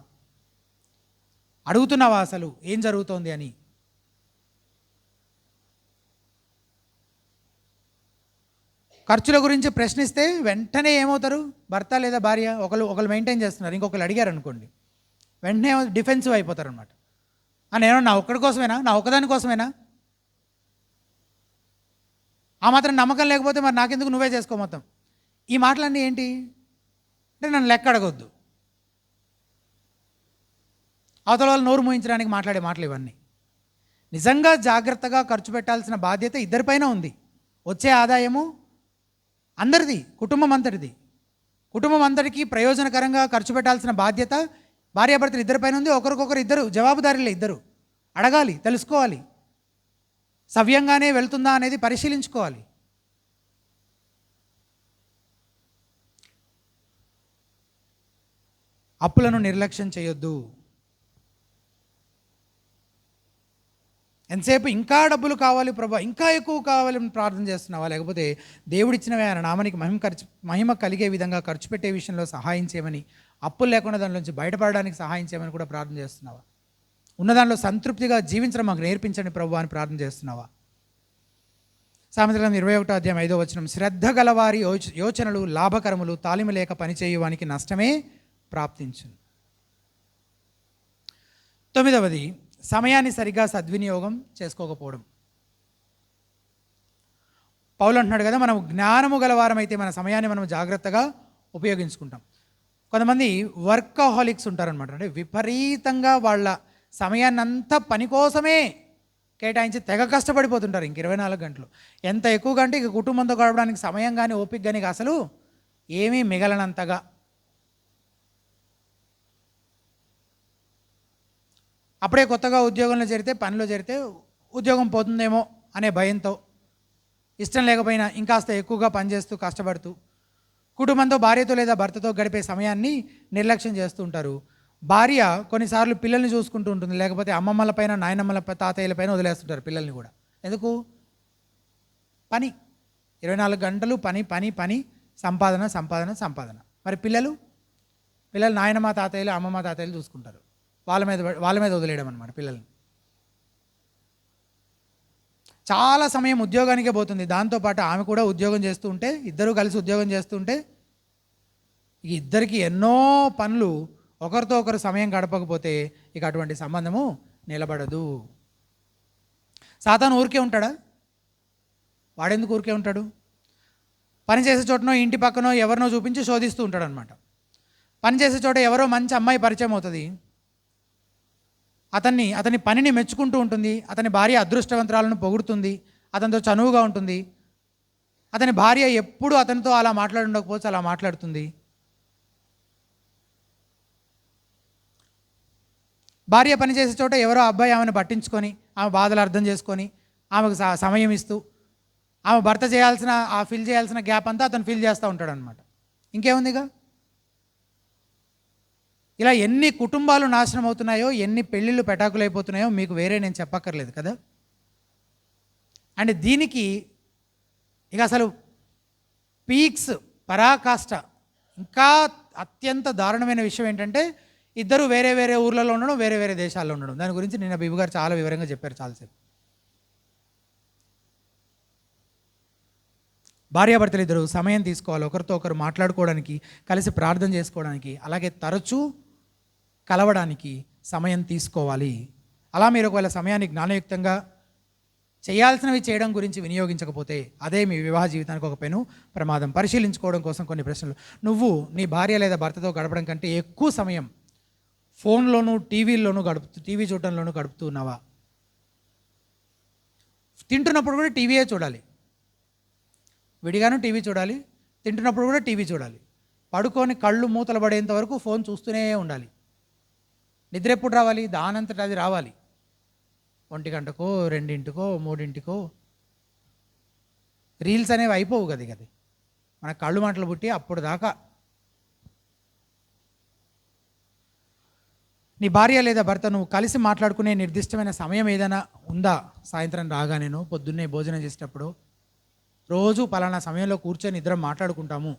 అడుగుతున్నావా అసలు ఏం జరుగుతోంది అని? ఖర్చుల గురించి ప్రశ్నిస్తే వెంటనే ఏమవుతారు? భర్త లేదా భార్య ఒకళ్ళు మెయింటైన్ చేస్తున్నారు, ఇంకొకరు అడిగారు అనుకోండి, వెంటనే డిఫెన్సివ్ అయిపోతారు అనమాట. నేను నా ఒక్కడి కోసమేనా, నా ఒక్కదాని కోసమేనా? ఆ మాత్రం నమ్మకం లేకపోతే మరి నాకెందుకు, నువ్వే చేసుకో మొత్తం. ఈ మాటలన్నీ ఏంటి అంటే నన్ను లెక్క అడగొద్దు, అవతల వాళ్ళు నోరు మూయించడానికి మాట్లాడే మాటలు ఇవన్నీ. నిజంగా జాగ్రత్తగా ఖర్చు పెట్టాల్సిన బాధ్యత ఇద్దరిపైన ఉంది. వచ్చే ఆదాయము అందరిది, కుటుంబం అంతటిది. కుటుంబం అంతటికి ప్రయోజనకరంగా ఖర్చు పెట్టాల్సిన బాధ్యత భార్యాభర్తలు ఇద్దరిపైన ఉంది. ఒకరికొకరు ఇద్దరు జవాబుదారీలే, ఇద్దరు అడగాలి, తెలుసుకోవాలి, సవ్యంగానే వెళ్తుందా అనేది పరిశీలించుకోవాలి. అప్పులను నిర్లక్ష్యం చేయొద్దు. ఎంతసేపు ఇంకా డబ్బులు కావాలి ప్రభా, ఇంకా ఎక్కువ కావాలని ప్రార్థన చేస్తున్నావా? లేకపోతే దేవుడిచ్చినవే ఆయన నామానికి మహిమ కలిగే విధంగా ఖర్చు పెట్టే విషయంలో సహాయం చేయమని, అప్పులు లేకుండా దానిలోంచి బయటపడడానికి సహాయం చేయమని కూడా ప్రార్థన చేస్తున్నావా? ఉన్నదానిలో సంతృప్తిగా జీవించడం మాకు నేర్పించండి ప్రభు అని ప్రార్థన చేస్తున్నావా? సామెతల 21వ అధ్యాయం 5వ వచనం, శ్రద్ధ గలవారి యోచనలు లాభకరములు, తాలిమ లేక పనిచేయువానికి నష్టమే ప్రాప్తించును. 9వది, సమయాన్ని సరిగ్గా సద్వినియోగం చేసుకోకపోవడం. పౌలు అంటున్నాడు కదా, మనం జ్ఞానము గలవారమైతే మన సమయాన్ని మనం జాగ్రత్తగా ఉపయోగించుకుంటాం. కొంతమంది వర్కహాలిక్స్ ఉంటారనమాట. అంటే విపరీతంగా వాళ్ళ సమయాన్ని అంతా పని కోసమే కేటాయించి తెగ కష్టపడిపోతుంటారు. ఇంక 24 గంటలు ఎంత ఎక్కువ గంటే ఇక కుటుంబంతో గడపడానికి సమయం కానీ ఓపిక కానీ అసలు ఏమీ మిగలనంతగా. అప్పుడే కొత్తగా ఉద్యోగంలో చేరితే, పనిలో చేరితే ఉద్యోగం పోతుందేమో అనే భయంతో, ఇష్టం లేకపోయినా ఇంకాస్త ఎక్కువగా పనిచేస్తూ కష్టపడుతూ కుటుంబంతో, భార్యతో లేదా భర్తతో గడిపే సమయాన్ని నిర్లక్ష్యం చేస్తూ ఉంటారు. భార్య కొన్నిసార్లు పిల్లల్ని చూసుకుంటూ ఉంటుంది, లేకపోతే అమ్మమ్మలపైన, నాయనమ్మల తాతయ్యలపైన వదిలేస్తుంటారు పిల్లల్ని కూడా. ఎందుకు? పని, 24 గంటలు పని పని పని, సంపాదన సంపాదన సంపాదన. మరి పిల్లలు నాయనమ్మ తాతయ్యలు, అమ్మమ్మ తాతయ్యలు చూసుకుంటారు. వాళ్ళ మీద వదిలేయడం అనమాట పిల్లల్ని. చాలా సమయం ఉద్యోగానికే పోతుంది. దాంతోపాటు ఆమె కూడా ఉద్యోగం చేస్తూ ఉంటే, ఇద్దరూ కలిసి ఉద్యోగం చేస్తూ ఉంటే ఇద్దరికి ఎన్నో పనులు, ఒకరితో ఒకరు సమయం గడపకపోతే ఇక అటువంటి సంబంధము నిలబడదు. సాతాను ఊరికే ఉంటాడా? వాడెందుకు ఊరికే ఉంటాడు? పనిచేసే చోటనో ఇంటి పక్కనో ఎవరినో చూపించి శోధిస్తూ ఉంటాడు అనమాట. పనిచేసే చోట ఎవరో మంచి అమ్మాయి పరిచయం అవుతుంది, అతని పనిని మెచ్చుకుంటూ ఉంటుంది, అతని భార్య అదృష్టవంతురాలను పొగుడుతుంది, అతనితో చనువుగా ఉంటుంది. అతని భార్య ఎప్పుడు అతనితో అలా మాట్లాడుండకపోవచ్చు, అలా మాట్లాడుతుంది. భార్య పనిచేసే చోట ఎవరో అబ్బాయి ఆమెను పట్టించుకొని, ఆమె బాధలు అర్థం చేసుకొని, ఆమెకు సమయం ఇస్తూ, ఆమె భర్త ఫిల్ చేయాల్సిన గ్యాప్ అంతా అతను ఫిల్ చేస్తూ ఉంటాడు అనమాట. ఇంకేముందిగా? ఇలా ఎన్ని కుటుంబాలు నాశనం అవుతున్నాయో, ఎన్ని పెళ్ళిళ్ళు పెటాకులైపోతున్నాయో మీకు వేరే నేను చెప్పక్కర్లేదు కదా. అండ్ దీనికి ఇక అసలు పీక్స్, పరాకాష్ట, ఇంకా అత్యంత దారుణమైన విషయం ఏంటంటే ఇద్దరు వేరే వేరే ఊర్లలో ఉండడం, వేరే వేరే దేశాల్లో ఉండడం. దాని గురించి నిన్న బిబు గారు చాలా వివరంగా చెప్పారు చాలాసేపు. భార్యాభర్తలు ఇద్దరు సమయం తీసుకోవాలి, ఒకరితో ఒకరు మాట్లాడుకోవడానికి, కలిసి ప్రార్థన చేసుకోవడానికి, అలాగే తరచూ కలవడానికి సమయం తీసుకోవాలి. అలా మీరు ఒకవేళ సమయాన్ని జ్ఞానయుక్తంగా చేయాల్సినవి చేయడం గురించి వినియోగించకపోతే అదే మీ వివాహ జీవితానికి ఒక పెను ప్రమాదం. పరిశీలించుకోవడం కోసం కొన్ని ప్రశ్నలు. నువ్వు నీ భార్య లేదా భర్తతో గడపడం కంటే ఎక్కువ సమయం ఫోన్లోనూ టీవీ చూడటంలోనూ గడుపుతూ ఉన్నావా? తింటున్నప్పుడు కూడా టీవీయే చూడాలి, విడిగాను టీవీ చూడాలి, తింటున్నప్పుడు కూడా టీవీ చూడాలి, పడుకొని కళ్ళు మూతలు పడేంత వరకు ఫోన్ చూస్తూనే ఉండాలి. నిద్ర ఎప్పుడు రావాలి? దానంతట అది రావాలి. 1 గంటకో 2కో 3కో రీల్స్ అనేవి అయిపోవు కదా. మన కళ్ళు మంటలు పుట్టి అప్పుడు దాకా. నీ భార్య లేదా భర్త నువ్వు కలిసి మాట్లాడుకునే నిర్దిష్టమైన సమయం ఏదైనా ఉందా? సాయంత్రం రాగానేను, పొద్దున్నే భోజనం చేసేటప్పుడు, రోజు పలానా సమయంలో కూర్చొని ఇద్దరం మాట్లాడుకుంటాము.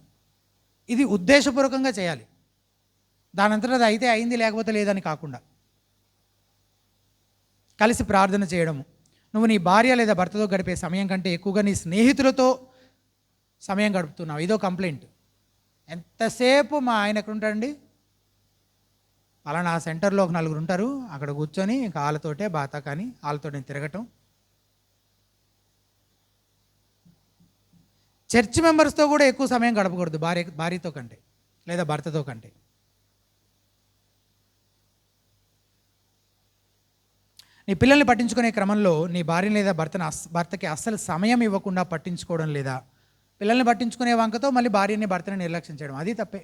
ఇది ఉద్దేశపూర్వకంగా చేయాలి. దానంతట అది అయితే అయింది, లేకపోతే లేదని కాకుండా కలిసి ప్రార్థన చేయడము. నువ్వు నీ భార్య లేదా భర్తతో గడిపే సమయం కంటే ఎక్కువగా నీ స్నేహితులతో సమయం గడుపుతున్నావు. ఇదో కంప్లైంట్. ఎంతసేపు మా ఆయన ఎక్కడ ఉంటాడండి? పలానా సెంటర్లో ఒక 4 ఉంటారు, అక్కడ కూర్చొని ఇంకా వాళ్ళతోటే బాతా కానీ వాళ్ళతో నేను తిరగటం. చర్చ్ మెంబర్స్తో కూడా ఎక్కువ సమయం గడపకూడదు భార్యతో కంటే లేదా భర్తతో కంటే. నీ పిల్లల్ని పట్టించుకునే క్రమంలో నీ భార్య లేదా భర్తకి అస్సలు సమయం ఇవ్వకుండా పట్టించుకోవడం లేదా పిల్లల్ని పట్టించుకునే వంకతో మళ్ళీ భార్యని భర్తని నిర్లక్ష్యం చేయడం, అది తప్పే.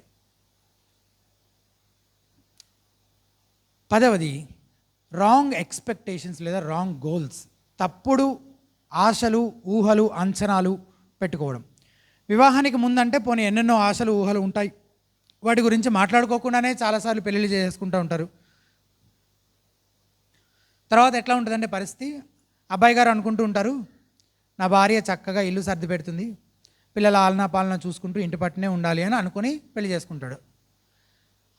10వది రాంగ్ ఎక్స్పెక్టేషన్స్ లేదా రాంగ్ గోల్స్. తప్పుడు ఆశలు, ఊహలు, అంచనాలు పెట్టుకోవడం. వివాహానికి ముందంటే పోనీ ఎన్నెన్నో ఆశలు, ఊహలు ఉంటాయి. వాటి గురించి మాట్లాడుకోకుండానే చాలాసార్లు పెళ్ళిళ్ళు చేసుకుంటూ ఉంటారు. తర్వాత ఎట్లా ఉంటుందంటే పరిస్థితి, అబ్బాయి గారు అనుకుంటూ ఉంటారు, నా భార్య చక్కగా ఇల్లు సర్ది పెడుతుంది, పిల్లల ఆలనా పాలన చూసుకుంటూ ఇంటి పట్టునే ఉండాలి అని అనుకుని పెళ్లి చేసుకుంటాడు.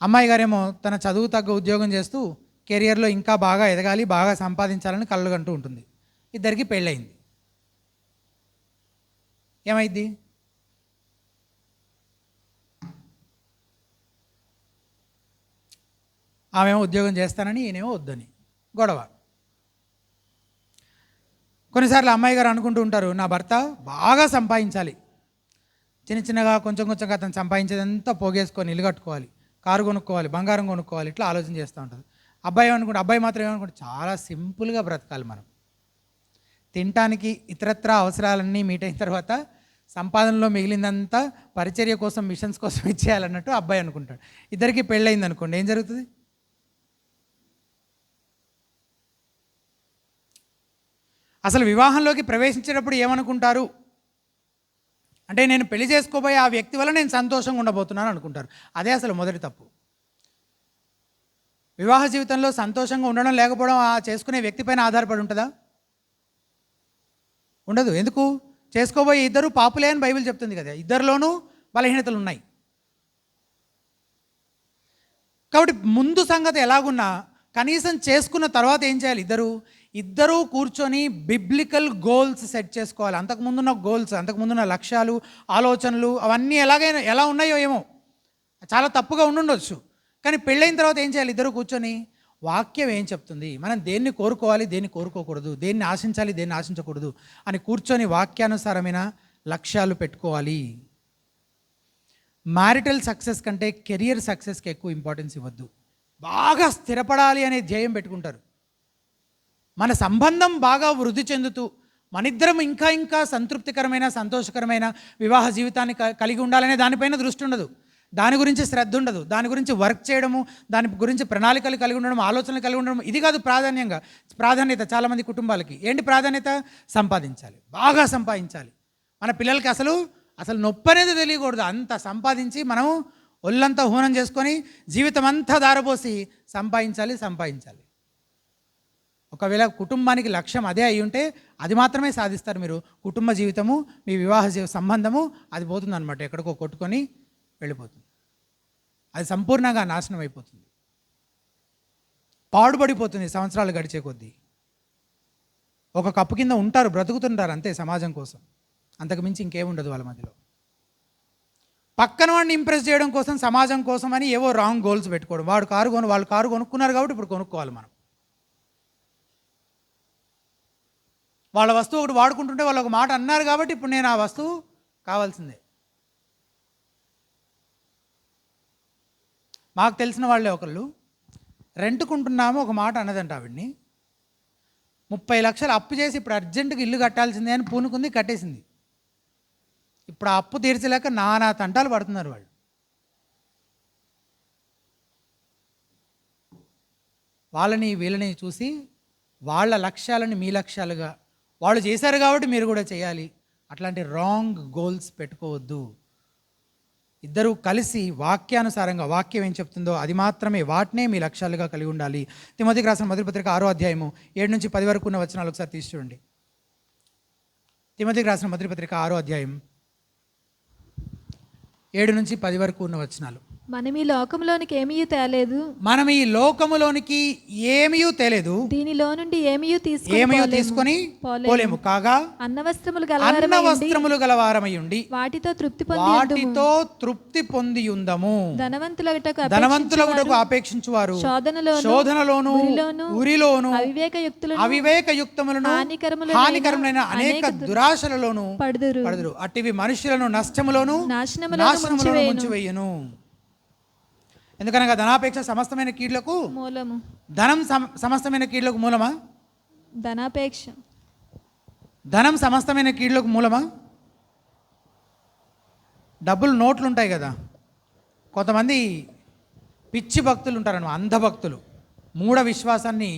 అమ్మాయి గారేమో తన చదువు తగ్గ ఉద్యోగం చేస్తూ కెరియర్లో ఇంకా బాగా ఎదగాలి, బాగా సంపాదించాలని కలలుగంటూ ఉంటుంది. ఇద్దరికి పెళ్ళయింది. ఏమైంది? ఆమెమో ఉద్యోగం చేస్తానని, ఈయనేమో వద్దని గొడవ. కొన్నిసార్లు అమ్మాయి గారు అనుకుంటూ ఉంటారు, నా భర్త బాగా సంపాదించాలి, చిన్నగా కొంచెం అతను సంపాదించేదంతా పోగేసుకొని ఇల్లు కట్టుకోవాలి, కారు కొనుక్కోవాలి, బంగారం కొనుక్కోవాలి, ఇట్లా ఆలోచన చేస్తూ ఉంటుంది. అబ్బాయి మాత్రం ఏమనుకుంటే చాలా సింపుల్గా బ్రతకాలి, మనం తినటానికి ఇతరత్రా అవసరాలన్నీ మీట్ అయిన తర్వాత సంపాదనలో మిగిలిందంతా పరిచర్య కోసం, మిషన్స్ కోసం ఇచ్చేయాలన్నట్టు అబ్బాయి అనుకుంటాడు. ఇద్దరికి పెళ్ళయింది అనుకోండి, ఏం జరుగుతుంది? అసలు వివాహంలోకి ప్రవేశించేటప్పుడు ఏమనుకుంటారు అంటే, నేను పెళ్లి చేసుకోబోయే ఆ వ్యక్తి వల్ల నేను సంతోషంగా ఉండబోతున్నాను అనుకుంటారు. అదే అసలు మొదటి తప్పు. వివాహ జీవితంలో సంతోషంగా ఉండడం లేకపోవడం ఆ చేసుకునే వ్యక్తి పైన ఆధారపడి ఉంటుందా? ఉండదు. ఎందుకు? చేసుకోబోయే ఇద్దరు పాపులే అని బైబిల్ చెప్తుంది కదా, ఇద్దరిలోనూ బలహీనతలు ఉన్నాయి. కాబట్టి ముందు సంగతి ఎలాగున్నా కనీసం చేసుకున్న తర్వాత ఏం చేయాలి? ఇద్దరూ కూర్చొని బిబ్లికల్ గోల్స్ సెట్ చేసుకోవాలి. అంతకుముందున్న గోల్స్, అంతకుముందున్న లక్ష్యాలు, ఆలోచనలు అవన్నీ ఎలా ఉన్నాయో ఏమో, చాలా తప్పుగా ఉండుండొచ్చు. కానీ పెళ్ళైన తర్వాత ఏం చేయాలి? ఇద్దరు కూర్చొని వాక్యం ఏం చెప్తుంది, మనం దేన్ని కోరుకోవాలి, దేన్ని కోరుకోకూడదు, దేన్ని ఆశించాలి, దేన్ని ఆశించకూడదు అని కూర్చొని వాక్యానుసారమైన లక్ష్యాలు పెట్టుకోవాలి. మ్యారిటల్ సక్సెస్ కంటే కెరియర్ సక్సెస్కి ఎక్కువ ఇంపార్టెన్స్ ఇవ్వద్దు. బాగా స్థిరపడాలి అనే ధ్యేయం పెట్టుకుంటారు. మన సంబంధం బాగా వృద్ధి చెందుతూ మనిద్దరం ఇంకా సంతృప్తికరమైన, సంతోషకరమైన వివాహ జీవితాన్ని కలిగి ఉండాలనే దానిపైన దృష్టి ఉండదు, దాని గురించి శ్రద్ధ ఉండదు, దాని గురించి వర్క్ చేయడము, దాని గురించి ప్రణాళికలు కలిగి ఉండడం, ఆలోచనలు కలిగి ఉండడం, ఇది కాదు ప్రాధాన్యత. చాలామంది కుటుంబాలకి ఏంటి ప్రాధాన్యత? సంపాదించాలి, బాగా సంపాదించాలి. మన పిల్లలకి అసలు నొప్పి అనేది తెలియకూడదు. అంత సంపాదించి మనం ఒళ్ళంతా హూనం చేసుకొని జీవితం అంతా దారబోసి సంపాదించాలి. ఒకవేళ కుటుంబానికి లక్ష్యం అదే అయి ఉంటే అది మాత్రమే సాధిస్తారు మీరు. కుటుంబ జీవితము, మీ వివాహ సంబంధము అది పోతుందన్నమాట, ఎక్కడికో కొట్టుకొని వెళ్ళిపోతుంది. అది సంపూర్ణంగా నాశనం అయిపోతుంది, పాడుపడిపోతుంది సంవత్సరాలు గడిచే కొద్దీ. ఒక కప్పు కింద ఉంటారు, బ్రతుకుతుంటారు అంతే సమాజం కోసం, అంతకు మించి ఇంకేముండదు వాళ్ళ మధ్యలో. పక్కన వాడిని ఇంప్రెస్ చేయడం కోసం, సమాజం కోసం అని ఏవో రాంగ్ గోల్స్ పెట్టుకోవడం. వాళ్ళు కారు కొనుక్కున్నారు కాబట్టి ఇప్పుడు కొనుక్కోవాలి మనం. వాళ్ళ వస్తువు ఒకటి వాడుకుంటుంటే వాళ్ళు ఒక మాట అన్నారు కాబట్టి ఇప్పుడు నేను ఆ వస్తువు కావాల్సిందే. మాకు తెలిసిన వాళ్ళే ఒకళ్ళు రెంట్కుంటున్నాము ఒక మాట అన్నదంట ఆవిడ్ని. 30 లక్షలు అప్పు చేసి ఇప్పుడు అర్జెంటుగా ఇల్లు కట్టాల్సిందే అని పూనుకుంది, కట్టేసింది. ఇప్పుడు ఆ అప్పు తీర్చలేక నానా తంటాలు పడుతున్నారు వాళ్ళు. వాళ్ళని వీళ్ళని చూసి వాళ్ళ లక్ష్యాలను మీ లక్ష్యాలుగా వాళ్ళు చేశారు కాబట్టి మీరు కూడా చేయాలి, అట్లాంటి రాంగ్ గోల్స్ పెట్టుకోవద్దు. ఇద్దరూ కలిసి వాక్యానుసారంగా వాక్యం ఏం చెప్తుందో అది మాత్రమే, వాటినే మీ లక్ష్యాలుగా కలిగి ఉండాలి. తిమోతికి రాసిన మొదటి పత్రిక 6వ అధ్యాయము 7 నుంచి 10 వరకు ఉన్న వచనాలు ఒకసారి తీసి చూడండి. తిమోతికి రాసిన మొదటి పత్రిక 6వ అధ్యాయం 7 నుంచి 10 వరకు ఉన్న వచనాలు. మనం ఈ లోకంలోనికి ఏమీ తేలేదు, మనం ఈ లోకములోనికి ఏమీ తేలేదు, దీనిలో నుండి ఏమీ తీసుకొని పోలేము. కాగా అన్నవస్త్రములు గలవారమై ఉండి వాటితో తృప్తి పొంది ఉందము. ధనవంతులకు అపేక్షించువారు శోధనలోను ఉరిలోను అవివేకయుక్తములను హానికరములైన అనేక దురాశలలోను పడుదురు. అట్టివి మనుషులను నష్టములోను నాశనములోను ముంచివేయును. ఎందుకనగా ధనాపేక్ష సమస్తమైన కీడులకు మూలము. ధనం సమస్తమైన కీడులకు మూలమా? ధనం సమస్తమైన కీడులకు మూలమా? డబ్బులు నోట్లు ఉంటాయి కదా, కొంతమంది పిచ్చి భక్తులు ఉంటారన్నమాట, అంధ భక్తులు, మూఢ విశ్వాసాన్ని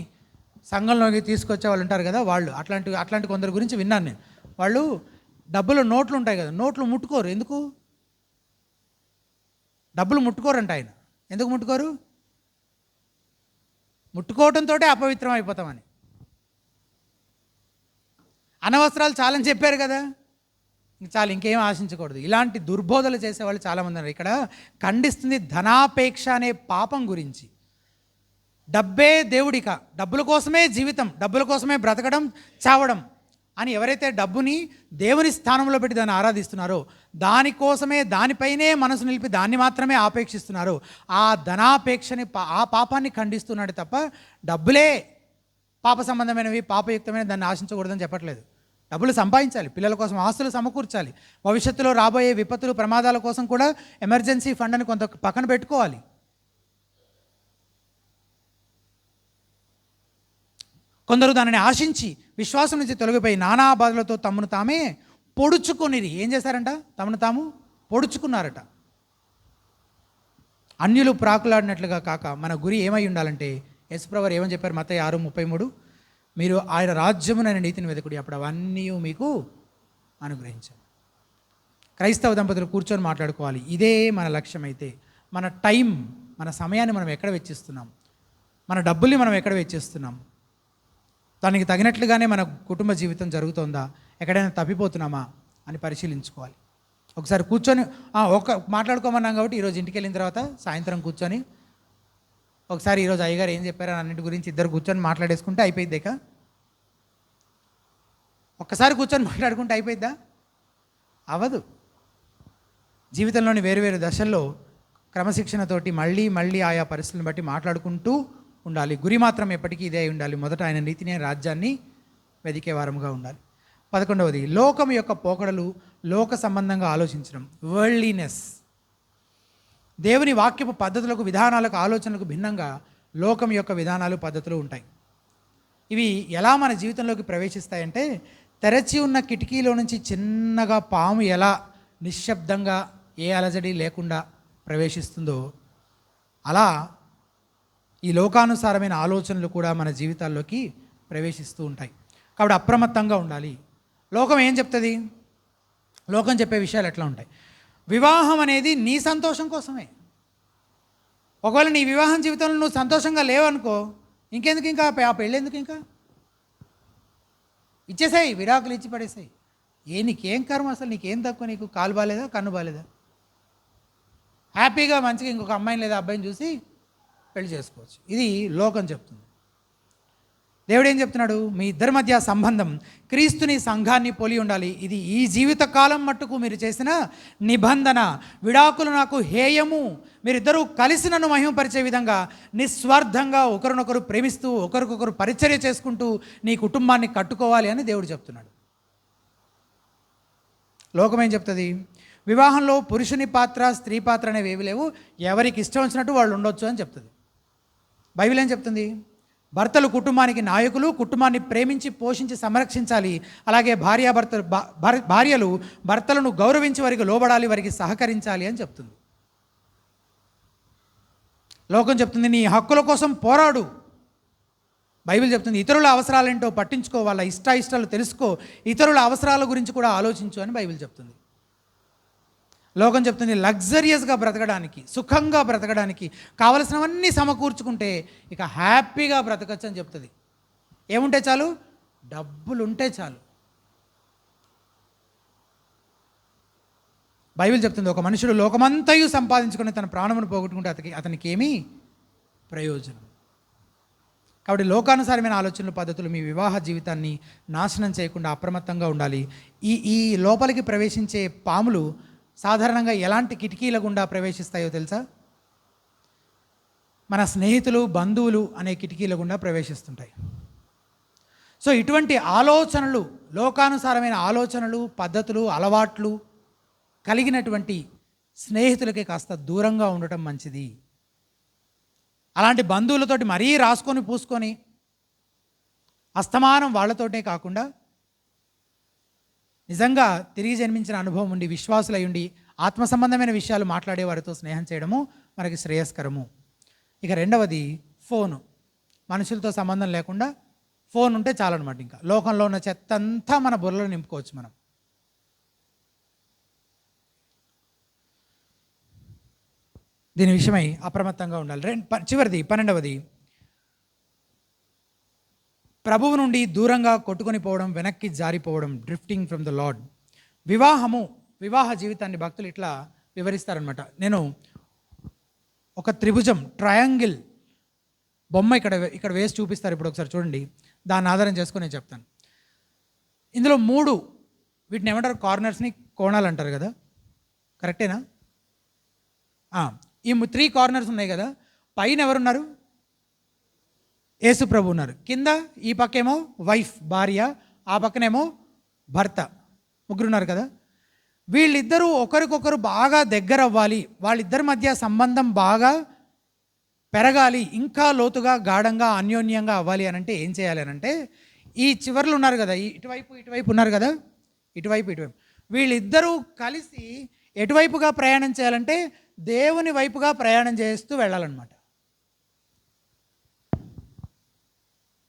సంఘంలోకి తీసుకొచ్చే వాళ్ళు ఉంటారు కదా, వాళ్ళు అట్లాంటి కొందరి గురించి విన్నాను నేను. వాళ్ళు డబ్బులు నోట్లు ఉంటాయి కదా, నోట్లు ముట్టుకోరు. ఎందుకు? డబ్బులు ముట్టుకోరంట ఆయన. ఎందుకు ముట్టుకోరు? ముట్టుకోవడంతో అపవిత్రం అయిపోతామని. అనవసరాలు చాలని చెప్పారు కదా, చాలు, ఇంకేం ఆశించకూడదు. ఇలాంటి దుర్బోధలు చేసేవాళ్ళు చాలామంది ఉన్నారు. ఇక్కడ ఖండిస్తుంది ధనాపేక్ష అనే పాపం గురించి. డబ్బే దేవుడిక, డబ్బుల కోసమే జీవితం, డబ్బుల కోసమే బ్రతకడం, చావడం అని ఎవరైతే డబ్బుని దేవుని స్థానంలో పెట్టి దాన్ని ఆరాధిస్తున్నారో, దానికోసమే దానిపైనే మనసు నిలిపి దాన్ని మాత్రమే ఆపేక్షిస్తున్నారో, ఆ ధనాపేక్షని ఆ పాపాన్ని ఖండిస్తున్నాడు తప్ప డబ్బులే పాప సంబంధమైనవి, పాపయుక్తమైన దాన్ని ఆశించకూడదని చెప్పట్లేదు. డబ్బులు సంపాదించాలి, పిల్లల కోసం ఆస్తులు సమకూర్చాలి, భవిష్యత్తులో రాబోయే విపత్తులు ప్రమాదాల కోసం కూడా ఎమర్జెన్సీ ఫండ్ అని కొంత పక్కన పెట్టుకోవాలి. కొందరు దానిని ఆశించి విశ్వాసం నుంచి తొలగిపోయి నానా బాధలతో తమను తామే పొడుచుకొనిరి. ఏం చేశారంట? తమను తాము పొడుచుకున్నారట. అన్యులు ప్రాకులాడినట్లుగా కాక మన గురి ఏమై ఉండాలంటే, యేసుప్రభువు ఏమని చెప్పారు? మత్తయి 6:33, మీరు ఆయన రాజ్యమునైన నీతిని వెతుకుడి, అప్పుడు అవన్నీ మీకు అనుగ్రహించాలి. క్రైస్తవ దంపతులు కూర్చొని మాట్లాడుకోవాలి. ఇదే మన లక్ష్యం అయితే, మన టైం, మన సమయాన్ని మనం ఎక్కడ వెచ్చిస్తున్నాం, మన డబ్బుల్ని మనం ఎక్కడ వెచ్చిస్తున్నాం, దానికి తగినట్లుగానే మన కుటుంబ జీవితం జరుగుతుందా, ఎక్కడైనా తప్పిపోతున్నామా అని పరిశీలించుకోవాలి. ఒకసారి కూర్చొని మాట్లాడుకోమన్నాం కాబట్టి ఈరోజు ఇంటికి వెళ్ళిన తర్వాత సాయంత్రం కూర్చొని ఒకసారి ఈరోజు అయ్యగారు ఏం చెప్పారని అన్నింటి గురించి ఇద్దరు కూర్చొని మాట్లాడేసుకుంటే అయిపోయిద్దాక. ఒక్కసారి కూర్చొని మాట్లాడుకుంటే అయిపోయిద్దా? అవ్వదు. జీవితంలోని వేరు దశల్లో క్రమశిక్షణతోటి మళ్ళీ మళ్ళీ ఆయా పరిస్థితులను బట్టి మాట్లాడుకుంటూ ఉండాలి. గురి మాత్రం ఎప్పటికీ ఇదే ఉండాలి. మొదట ఆయన నీతిని, రాజ్యాన్ని వెదికే వారముగా ఉండాలి. 11వది, లోకం యొక్క పోకడలు, లోక సంబంధంగా ఆలోచించడం, వరల్డ్లీనెస్. దేవుని వాక్యపు పద్ధతులకు, విధానాలకు, ఆలోచనలకు భిన్నంగా లోకం యొక్క విధానాలు, పద్ధతులు ఉంటాయి. ఇవి ఎలా మన జీవితంలోకి ప్రవేశిస్తాయంటే, తెరచి ఉన్న కిటికీలో నుంచి చిన్నగా పాము ఎలా నిశ్శబ్దంగా ఏ అలజడి లేకుండా ప్రవేశిస్తుందో అలా ఈ లోకానుసారమైన ఆలోచనలు కూడా మన జీవితాల్లోకి ప్రవేశిస్తూ ఉంటాయి. కాబట్టి అప్రమత్తంగా ఉండాలి. లోకం ఏం చెప్తుంది? లోకం చెప్పే విషయాలు ఎట్లా ఉంటాయి? వివాహం అనేది నీ సంతోషం కోసమే. ఒకవేళ నీ వివాహం జీవితంలో నువ్వు సంతోషంగా లేవనుకో, ఇంకెందుకు ఇంకా ఆ పెళ్ళెందుకు? ఇంకా ఇచ్చేసాయి, విడాకులు ఇచ్చి పడేసాయి. నీకేం కర్మ అసలు? నీకేం తక్కువ? నీకు కాలు బాలేదా, కన్ను బాలేదా? హ్యాపీగా మంచిగా ఇంకొక అమ్మాయిని లేదా అబ్బాయిని చూసి పెళ్లి చేసుకోవచ్చు. ఇది లోకం చెప్తుంది. దేవుడు ఏం చెప్తున్నాడు? మీ ఇద్దరి మధ్య సంబంధం క్రీస్తుని సంఘాన్ని పోలి ఉండాలి. ఇది ఈ జీవిత కాలం మట్టుకు మీరు చేసిన నిబంధన. విడాకులు నాకు హేయము. మీరిద్దరూ కలిసి నన్ను మహిమపరిచే విధంగా నిస్వార్థంగా ఒకరినొకరు ప్రేమిస్తూ ఒకరికొకరు పరిచర్య చేసుకుంటూ నీ కుటుంబాన్ని కట్టుకోవాలి అని దేవుడు చెప్తున్నాడు. లోకం ఏం చెప్తుంది? వివాహంలో పురుషుని పాత్ర స్త్రీ పాత్ర అనేవి ఏవి లేవు, ఎవరికి ఇష్టం వచ్చినట్టు వాళ్ళు ఉండొచ్చు అని చెప్తుంది. బైబిల్ ఏం చెప్తుంది? భర్తలు కుటుంబానికి నాయకులు, కుటుంబాన్ని ప్రేమించి పోషించి సంరక్షించాలి. అలాగే భార్యలు భర్తలను గౌరవించి వారికి లోబడాలి, వారికి సహకరించాలి అని చెప్తుంది. లోకం చెప్తుంది నీ హక్కుల కోసం పోరాడు. బైబిల్ చెప్తుంది ఇతరుల అవసరాలేంటో పట్టించుకో, వాళ్ళ ఇష్టాలు తెలుసుకో, ఇతరుల అవసరాల గురించి కూడా ఆలోచించు అని బైబిల్ చెప్తుంది. లోకం చెప్తుంది లగ్జరియస్గా బ్రతకడానికి, సుఖంగా బ్రతకడానికి కావలసినవన్నీ సమకూర్చుకుంటే ఇక హ్యాపీగా బ్రతకచ్చు అని చెప్తుంది. ఏముంటే చాలు? డబ్బులుంటే చాలు. బైబిల్ చెప్తుంది ఒక మనుషుడు లోకమంతయు సంపాదించుకొని తన ప్రాణమును పోగొట్టుకుంటే అతనికి ఏమీ ప్రయోజనం. కాబట్టి లోకానుసారమైన ఆలోచనలు పద్ధతులు మీ వివాహ జీవితాన్ని నాశనం చేయకుండా అప్రమత్తంగా ఉండాలి. ఈ లోపలికి ప్రవేశించే పాములు సాధారణంగా ఎలాంటి కిటికీల గుండా ప్రవేశిస్తాయో తెలుసా? మన స్నేహితులు, బంధువులు అనే కిటికీల గుండా ప్రవేశిస్తుంటాయి. సో ఇటువంటి ఆలోచనలు, లోకానుసారమైన ఆలోచనలు, పద్ధతులు, అలవాట్లు కలిగినటువంటి స్నేహితులకి కాస్త దూరంగా ఉండటం మంచిది. అలాంటి బంధువులతోటి మరీ రాసుకొని పూసుకొని అస్తమానం వాళ్ళతోటే కాకుండా నిజంగా తిరిగి జన్మించిన అనుభవం ఉండి విశ్వాసులై ఉండి ఆత్మ సంబంధమైన విషయాలు మాట్లాడే వారితో స్నేహం చేయడము మనకి శ్రేయస్కరము. ఇక రెండవది ఫోను. మనుషులతో సంబంధం లేకుండా ఫోన్ ఉంటే చాలన్నమాట. ఇంకా లోకంలో ఉన్న చెత్త అంతా మన బుర్రలో నింపుకోవచ్చు మనం. దీని విషయమై అప్రమత్తంగా ఉండాలి. చివరిది 12వది ప్రభువు నుండి దూరంగా కొట్టుకొని పోవడం, వెనక్కి జారిపోవడం, డ్రిఫ్టింగ్ ఫ్రమ్ ద లార్డ్. వివాహ జీవితాన్ని భక్తులు ఇట్లా వివరిస్తారనమాట. నేను ఒక త్రిభుజం, ట్రయాంగిల్ బొమ్మ ఇక్కడ వేసి చూపిస్తారు. ఇప్పుడు ఒకసారి చూడండి. దాన్ని ఆధారం చేసుకొని నేను చెప్తాను. ఇందులో 3 వీటిని ఏమంటారు? కార్నర్స్ని కోణాలు అంటారు కదా, కరెక్టేనా? ఈ 3 కార్నర్స్ ఉన్నాయి కదా. పైన ఎవరున్నారు? యేసు ప్రభు ఉన్నారు. కింద ఈ పక్కేమో వైఫ్, భార్య, ఆ పక్కనేమో భర్త, ముగ్గురున్నారు కదా. వీళ్ళిద్దరూ ఒకరికొకరు బాగా దగ్గర అవ్వాలి, వాళ్ళిద్దరి మధ్య సంబంధం బాగా పెరగాలి, ఇంకా లోతుగా గాఢంగా అన్యోన్యంగా అవ్వాలి అని అంటే ఏం చేయాలి అని అంటే, ఈ చివర్లు ఉన్నారు కదా, ఇటువైపు ఉన్నారు కదా, ఇటువైపు వీళ్ళిద్దరూ కలిసి ఎటువైపుగా ప్రయాణం చేయాలంటే దేవుని వైపుగా ప్రయాణం చేస్తూ వెళ్ళాలన్నమాట.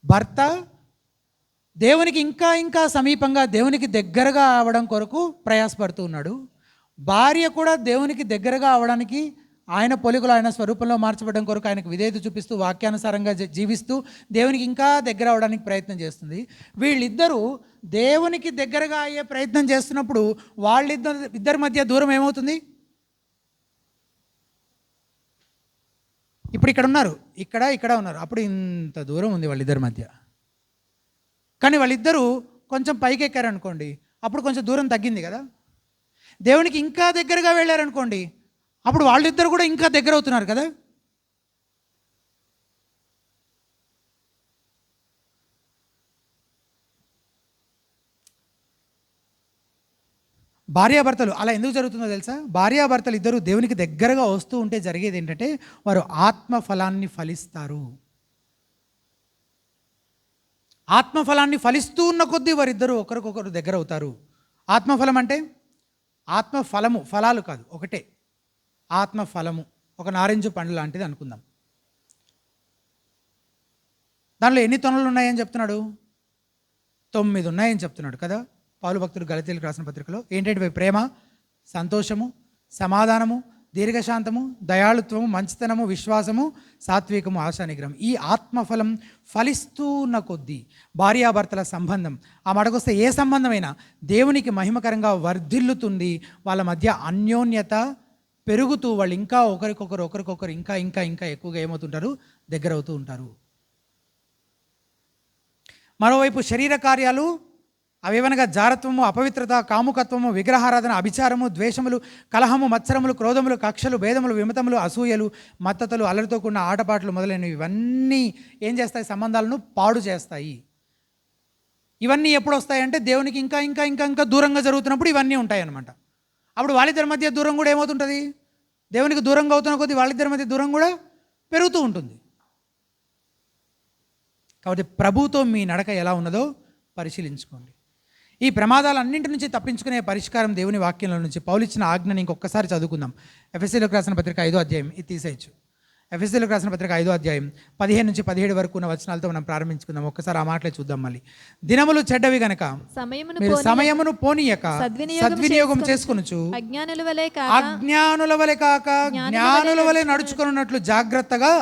భర్త దేవునికి ఇంకా ఇంకా సమీపంగా, దేవునికి దగ్గరగా అవ్వడం కొరకు ప్రయాసపడుతూ ఉన్నాడు. భార్య కూడా దేవునికి దగ్గరగా అవ్వడానికి, ఆయన పోలికలు ఆయన స్వరూపంలో మార్చబడడం కొరకు ఆయనకు విధేయత చూపిస్తూ వాక్యానుసారంగా జీవిస్తూ దేవునికి ఇంకా దగ్గర అవడానికి ప్రయత్నం చేస్తుంది. వీళ్ళిద్దరూ దేవునికి దగ్గరగా అయ్యే ప్రయత్నం చేస్తున్నప్పుడు వాళ్ళిద్దరి మధ్య దూరం ఏమవుతుంది? ఇప్పుడు ఇక్కడ ఉన్నారు, ఇక్కడ ఉన్నారు, అప్పుడు ఇంత దూరం ఉంది వాళ్ళిద్దరి మధ్య. కానీ వాళ్ళిద్దరూ కొంచెం పైకి ఎక్కారనుకోండి, అప్పుడు కొంచెం దూరం తగ్గింది కదా. దేవునికి ఇంకా దగ్గరగా వెళ్ళారనుకోండి, అప్పుడు వాళ్ళిద్దరు కూడా ఇంకా దగ్గర అవుతున్నారు కదా. భార్యాభర్తలు అలా ఎందుకు జరుగుతుందో తెలుసా? భార్యాభర్తలు ఇద్దరు దేవునికి దగ్గరగా వస్తూ ఉంటే జరిగేది ఏంటంటే వారు ఆత్మఫలాన్ని ఫలిస్తారు. ఆత్మఫలాన్ని ఫలిస్తూ ఉన్న కొద్దీ వారిద్దరూ ఒకరికొకరు దగ్గర అవుతారు. ఆత్మఫలం అంటే ఆత్మఫలము, ఫలాలు కాదు, ఒకటే ఆత్మఫలము. ఒక నారింజ పండు లాంటిది అనుకుందాం. దానిలో ఎన్ని తొనలు ఉన్నాయని చెప్తున్నాడు? 9 ఉన్నాయని చెప్తున్నాడు కదా పౌలు భక్తుడు గలతీయులకు రాసిన పత్రికలో. ఏంటంటే ప్రేమ, సంతోషము, సమాధానము, దీర్ఘశాంతము, దయాళుత్వము, మంచితనము, విశ్వాసము, సాత్వికము, ఆశానిగ్రహం. ఈ ఆత్మఫలం ఫలిస్తూ ఉన్న కొద్దీ భార్యాభర్తల సంబంధం, ఆ మాటకొస్తే ఏ సంబంధమైనా దేవునికి మహిమకరంగా వర్ధిల్లుతుంది. వాళ్ళ మధ్య అన్యోన్యత పెరుగుతూ వాళ్ళు ఇంకా ఒకరికొకరు ఇంకా ఇంకా ఇంకా ఎక్కువగా ఏమవుతుంటారు? దగ్గర అవుతూ ఉంటారు. మరోవైపు శరీర కార్యాలు అవేవనగా జారత్వము, అపవిత్రత, కాముకత్వము, విగ్రహారాధన, అభిచారము, ద్వేషములు, కలహము, మత్సరములు, క్రోధములు, కక్షలు, భేదములు, విమతములు, అసూయలు, మత్తతలు, అల్లరితో కూడిన ఆటపాటలు మొదలైనవి ఇవన్నీ ఏం చేస్తాయి? సంబంధాలను పాడు చేస్తాయి. ఇవన్నీ ఎప్పుడు వస్తాయంటే దేవునికి ఇంకా ఇంకా ఇంకా ఇంకా దూరంగా జరుగుతున్నప్పుడు ఇవన్నీ ఉంటాయి అన్నమాట. అప్పుడు వాళ్ళిద్దరి మధ్య దూరం కూడా ఏమవుతుంటుంది? దేవునికి దూరంగా అవుతున్న కొద్దీ వాళ్ళిద్దరి మధ్య దూరం కూడా పెరుగుతూ ఉంటుంది. కాబట్టి ప్రభుతో మీ నడక ఎలా ఉన్నదో పరిశీలించుకోండి. ఈ ప్రమాదాలన్నింటి నుంచి తప్పించుకునే పరిష్కారం దేవుని వాక్యంలో నుంచి పౌలు ఇచ్చిన ఆజ్ఞని ఇంకొకసారి చదువుకుందాం. ఎఫెసీయులకు రాసిన పత్రిక 5వ అధ్యాయం, ఇది తీసేయచ్చు. ఎఫెసీయులకు రాసిన పత్రిక 5వ అధ్యాయం 15 నుంచి 17 వరకు ఉన్న వచనాలతో మనం ప్రారంభించుకుందాం. ఒక్కసారి ఆ మాటలే చూద్దాం. మళ్ళీ దినములు చెడ్డవి గనక మీరు సమయమును పోనీయక సద్వినియోగం చేసుకొనుచు అజ్ఞానుల వలె కాక జ్ఞానుల వలె నడుచుకున్నట్లు జాగ్రత్తగా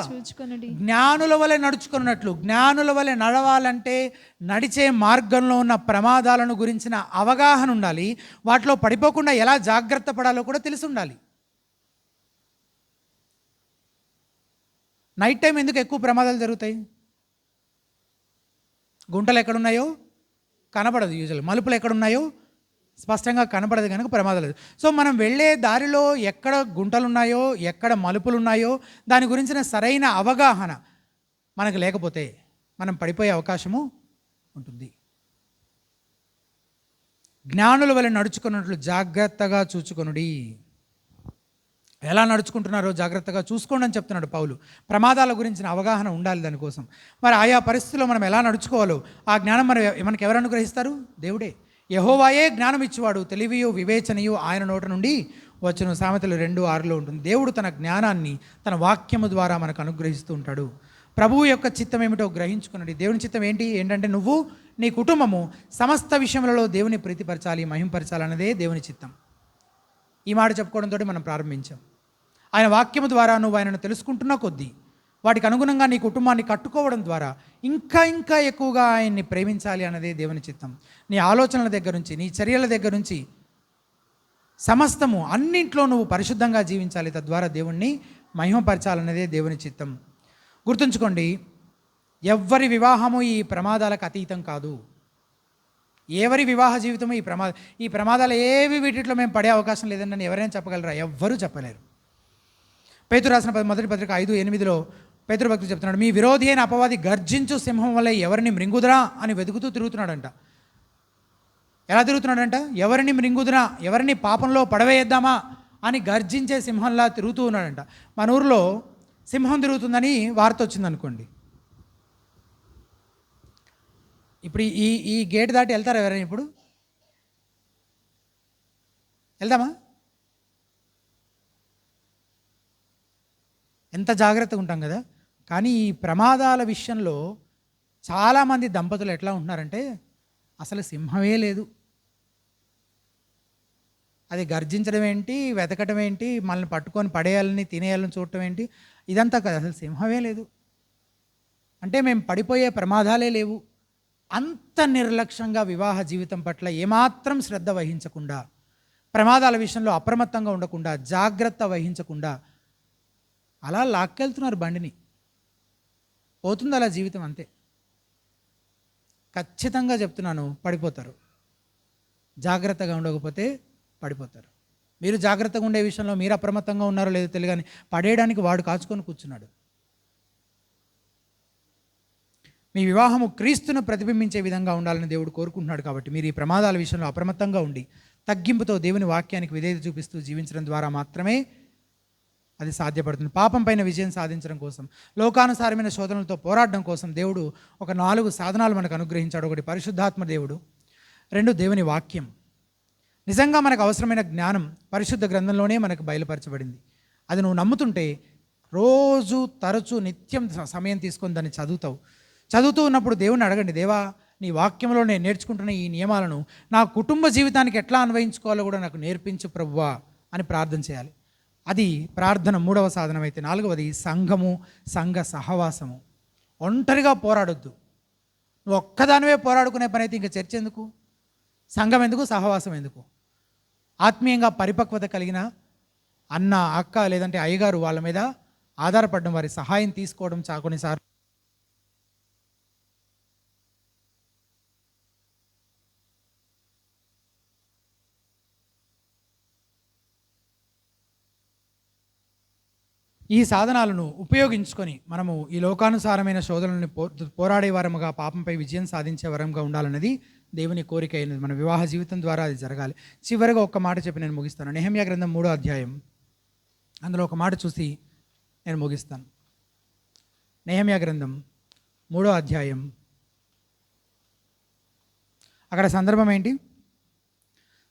జ్ఞానుల వలె నడుచుకున్నట్లు. జ్ఞానుల వలె నడవాలంటే నడిచే మార్గంలో ఉన్న ప్రమాదాలను గురించిన అవగాహన ఉండాలి. వాటిలో పడిపోకుండా ఎలా జాగ్రత్త పడాలో కూడా తెలిసి ఉండాలి. నైట్ టైం ఎందుకు ఎక్కువ ప్రమాదాలు జరుగుతాయి? గుంటలు ఎక్కడున్నాయో కనపడదు, యూజువల్ మలుపులు ఎక్కడున్నాయో స్పష్టంగా కనపడదు కనుక ప్రమాదాలు. సో మనం వెళ్ళే దారిలో ఎక్కడ గుంటలు ఉన్నాయో, ఎక్కడ మలుపులు ఉన్నాయో దాని గురించిన సరైన అవగాహన మనకు లేకపోతే మనం పడిపోయే అవకాశము ఉంటుంది. జ్ఞానుల వలె నడుచుకున్నట్లు జాగ్రత్తగా చూచుకొనుడి. ఎలా నడుచుకుంటున్నారో జాగ్రత్తగా చూసుకోండి అని చెప్తున్నాడు పౌలు. ప్రమాదాల గురించిన అవగాహన ఉండాలి దానికోసం. మరి ఆయా పరిస్థితుల్లో మనం ఎలా నడుచుకోవాలో ఆ జ్ఞానం మనకి ఎవరు అనుగ్రహిస్తారు? దేవుడే. యెహోవాయే జ్ఞానం ఇచ్చేవాడు, తెలివియు వివేచనయు ఆయన నోట నుండి వచ్చును. సామెతలు 2:6 ఉంటుంది. దేవుడు తన జ్ఞానాన్ని తన వాక్యము ద్వారా మనకు అనుగ్రహిస్తూ ఉంటాడు. ప్రభువు యొక్క చిత్తం ఏమిటో గ్రహించుకున్నది. దేవుని చిత్తం ఏంటంటే నువ్వు నీ కుటుంబము సమస్త విషయములలో దేవుని ప్రీతిపరచాలి, మహింపరచాలి అన్నదే దేవుని చిత్తం. ఈ మాట చెప్పుకోవడంతో మనం ప్రారంభించాం. ఆయన వాక్యము ద్వారా నువ్వు ఆయనను తెలుసుకుంటున్న కొద్దీ వాటికి అనుగుణంగా నీ కుటుంబాన్ని కట్టుకోవడం ద్వారా ఇంకా ఇంకా ఎక్కువగా ఆయన్ని ప్రేమించాలి అన్నదే దేవుని చిత్తం. నీ ఆలోచనల దగ్గర నుంచి, నీ చర్యల దగ్గర నుంచి సమస్తము అన్నింట్లో నువ్వు పరిశుద్ధంగా జీవించాలి. తద్వారా దేవుణ్ణి మహిమపరచాలన్నదే దేవుని చిత్తం. గుర్తుంచుకోండి, ఎవ్వరి వివాహము ఈ ప్రమాదాలకు అతీతం కాదు. ఎవరి వివాహ జీవితము ఈ ప్రమాదాలు ఏవి వీటిలో మేము పడే అవకాశం లేదని ఎవరైనా చెప్పగలరా? ఎవ్వరూ చెప్పలేరు. పేతురు రాసిన మొదటి పత్రిక 5:8 పేతురు భక్తుడు చెప్తున్నాడు, మీ విరోధి అయిన అపవాది గర్జించు సింహం వల్ల ఎవరిని మృంగుదురా అని వెతుకుతూ తిరుగుతున్నాడంట. ఎలా తిరుగుతున్నాడంట? ఎవరిని మృంగుదురా, ఎవరిని పాపంలో పడవేద్దామా అని గర్జించే సింహంలా తిరుగుతూ ఉన్నాడంట. మన ఊరిలో సింహం తిరుగుతుందని వార్త వచ్చిందనుకోండి, ఇప్పుడు ఈ గేట్ దాటి వెళ్తారా ఎవరైనా? ఇప్పుడు వెళ్దామా? ఎంత జాగ్రత్తగా ఉంటాం కదా. కానీ ఈ ప్రమాదాల విషయంలో చాలామంది దంపతులు ఎట్లా ఉంటున్నారంటే అసలు సింహమే లేదు. అది గర్జించడం ఏంటి, వెతకడం ఏంటి, మనల్ని పట్టుకొని పడేయాలని తినేయాలని చూడటం ఏంటి, ఇదంతా కదా. అసలు సింహమే లేదు అంటే మేము పడిపోయే ప్రమాదాలే లేవు. అంత నిర్లక్ష్యంగా వివాహ జీవితం పట్ల ఏమాత్రం శ్రద్ధ వహించకుండా, ప్రమాదాల విషయంలో అప్రమత్తంగా ఉండకుండా, జాగ్రత్త వహించకుండా అలా లాక్కెళ్తున్నారు బండిని. పోతుంది అలా జీవితం, అంతే. ఖచ్చితంగా చెప్తున్నాను, పడిపోతారు. జాగ్రత్తగా ఉండకపోతే పడిపోతారు. మీరు జాగ్రత్తగా ఉండే విషయంలో మీరు అప్రమత్తంగా ఉన్నారో లేదో తెలియదు, కానీ పడేయడానికి వాడు కాచుకొని కూర్చున్నాడు. మీ వివాహము క్రీస్తును ప్రతిబింబించే విధంగా ఉండాలని దేవుడు కోరుకుంటున్నాడు. కాబట్టి మీరు ఈ ప్రమాదాల విషయంలో అప్రమత్తంగా ఉండి తగ్గింపుతో దేవుని వాక్యానికి విధేయత చూపిస్తూ జీవించడం ద్వారా మాత్రమే అది సాధ్యపడుతుంది. పాపం పైన విజయం సాధించడం కోసం, లోకానుసారమైన శోధనలతో పోరాడడం కోసం దేవుడు ఒక 4 సాధనాలు మనకు అనుగ్రహించాడు. ఒకటి పరిశుద్ధాత్మ దేవుడు, 2 దేవుని వాక్యం. నిజంగా మనకు అవసరమైన జ్ఞానం పరిశుద్ధ గ్రంథంలోనే మనకు బయలుపరచబడింది. అది నువ్వు నమ్ముతుంటే రోజు తరచూ నిత్యం సమయం తీసుకొని దాన్ని చదువుతూ ఉన్నప్పుడు దేవుని అడగండి, దేవా నీ వాక్యంలో నేను నేర్చుకుంటున్న ఈ నియమాలను నా కుటుంబ జీవితానికి ఎట్లా అన్వయించుకోవాలో కూడా నాకు నేర్పించు ప్రభువా అని ప్రార్థన చేయాలి. అది ప్రార్థన 3వ సాధనం. అయితే 4వది సంఘము, సంఘ సహవాసము. ఒంటరిగా పోరాడొద్దు. నువ్వు ఒక్కదానివే పోరాడుకునే పని అయితే ఇంకా చర్చ ఎందుకు, సంఘం ఎందుకు, సహవాసం ఎందుకు? ఆత్మీయంగా పరిపక్వత కలిగిన అన్న, అక్క లేదంటే అయ్యగారు వాళ్ళ మీద ఆధారపడడం, వారి సహాయం తీసుకోవడం కొన్నిసార్లు ఈ సాధనాలను ఉపయోగించుకొని మనము ఈ లోకానుసారమైన శోధనలను పోరాడే వరముగా, పాపంపై విజయం సాధించే వరంగా ఉండాలన్నది దేవుని కోరిక అయినది. మన వివాహ జీవితం ద్వారా అది జరగాలి. చివరిగా ఒక్క మాట చెప్పి నేను ముగిస్తాను. నెహెమ్యా గ్రంథం 3వ అధ్యాయం, అందులో ఒక మాట చూసి నేను ముగిస్తాను. నెహెమ్యా గ్రంథం 3వ అధ్యాయం, అక్కడ సందర్భం ఏంటి?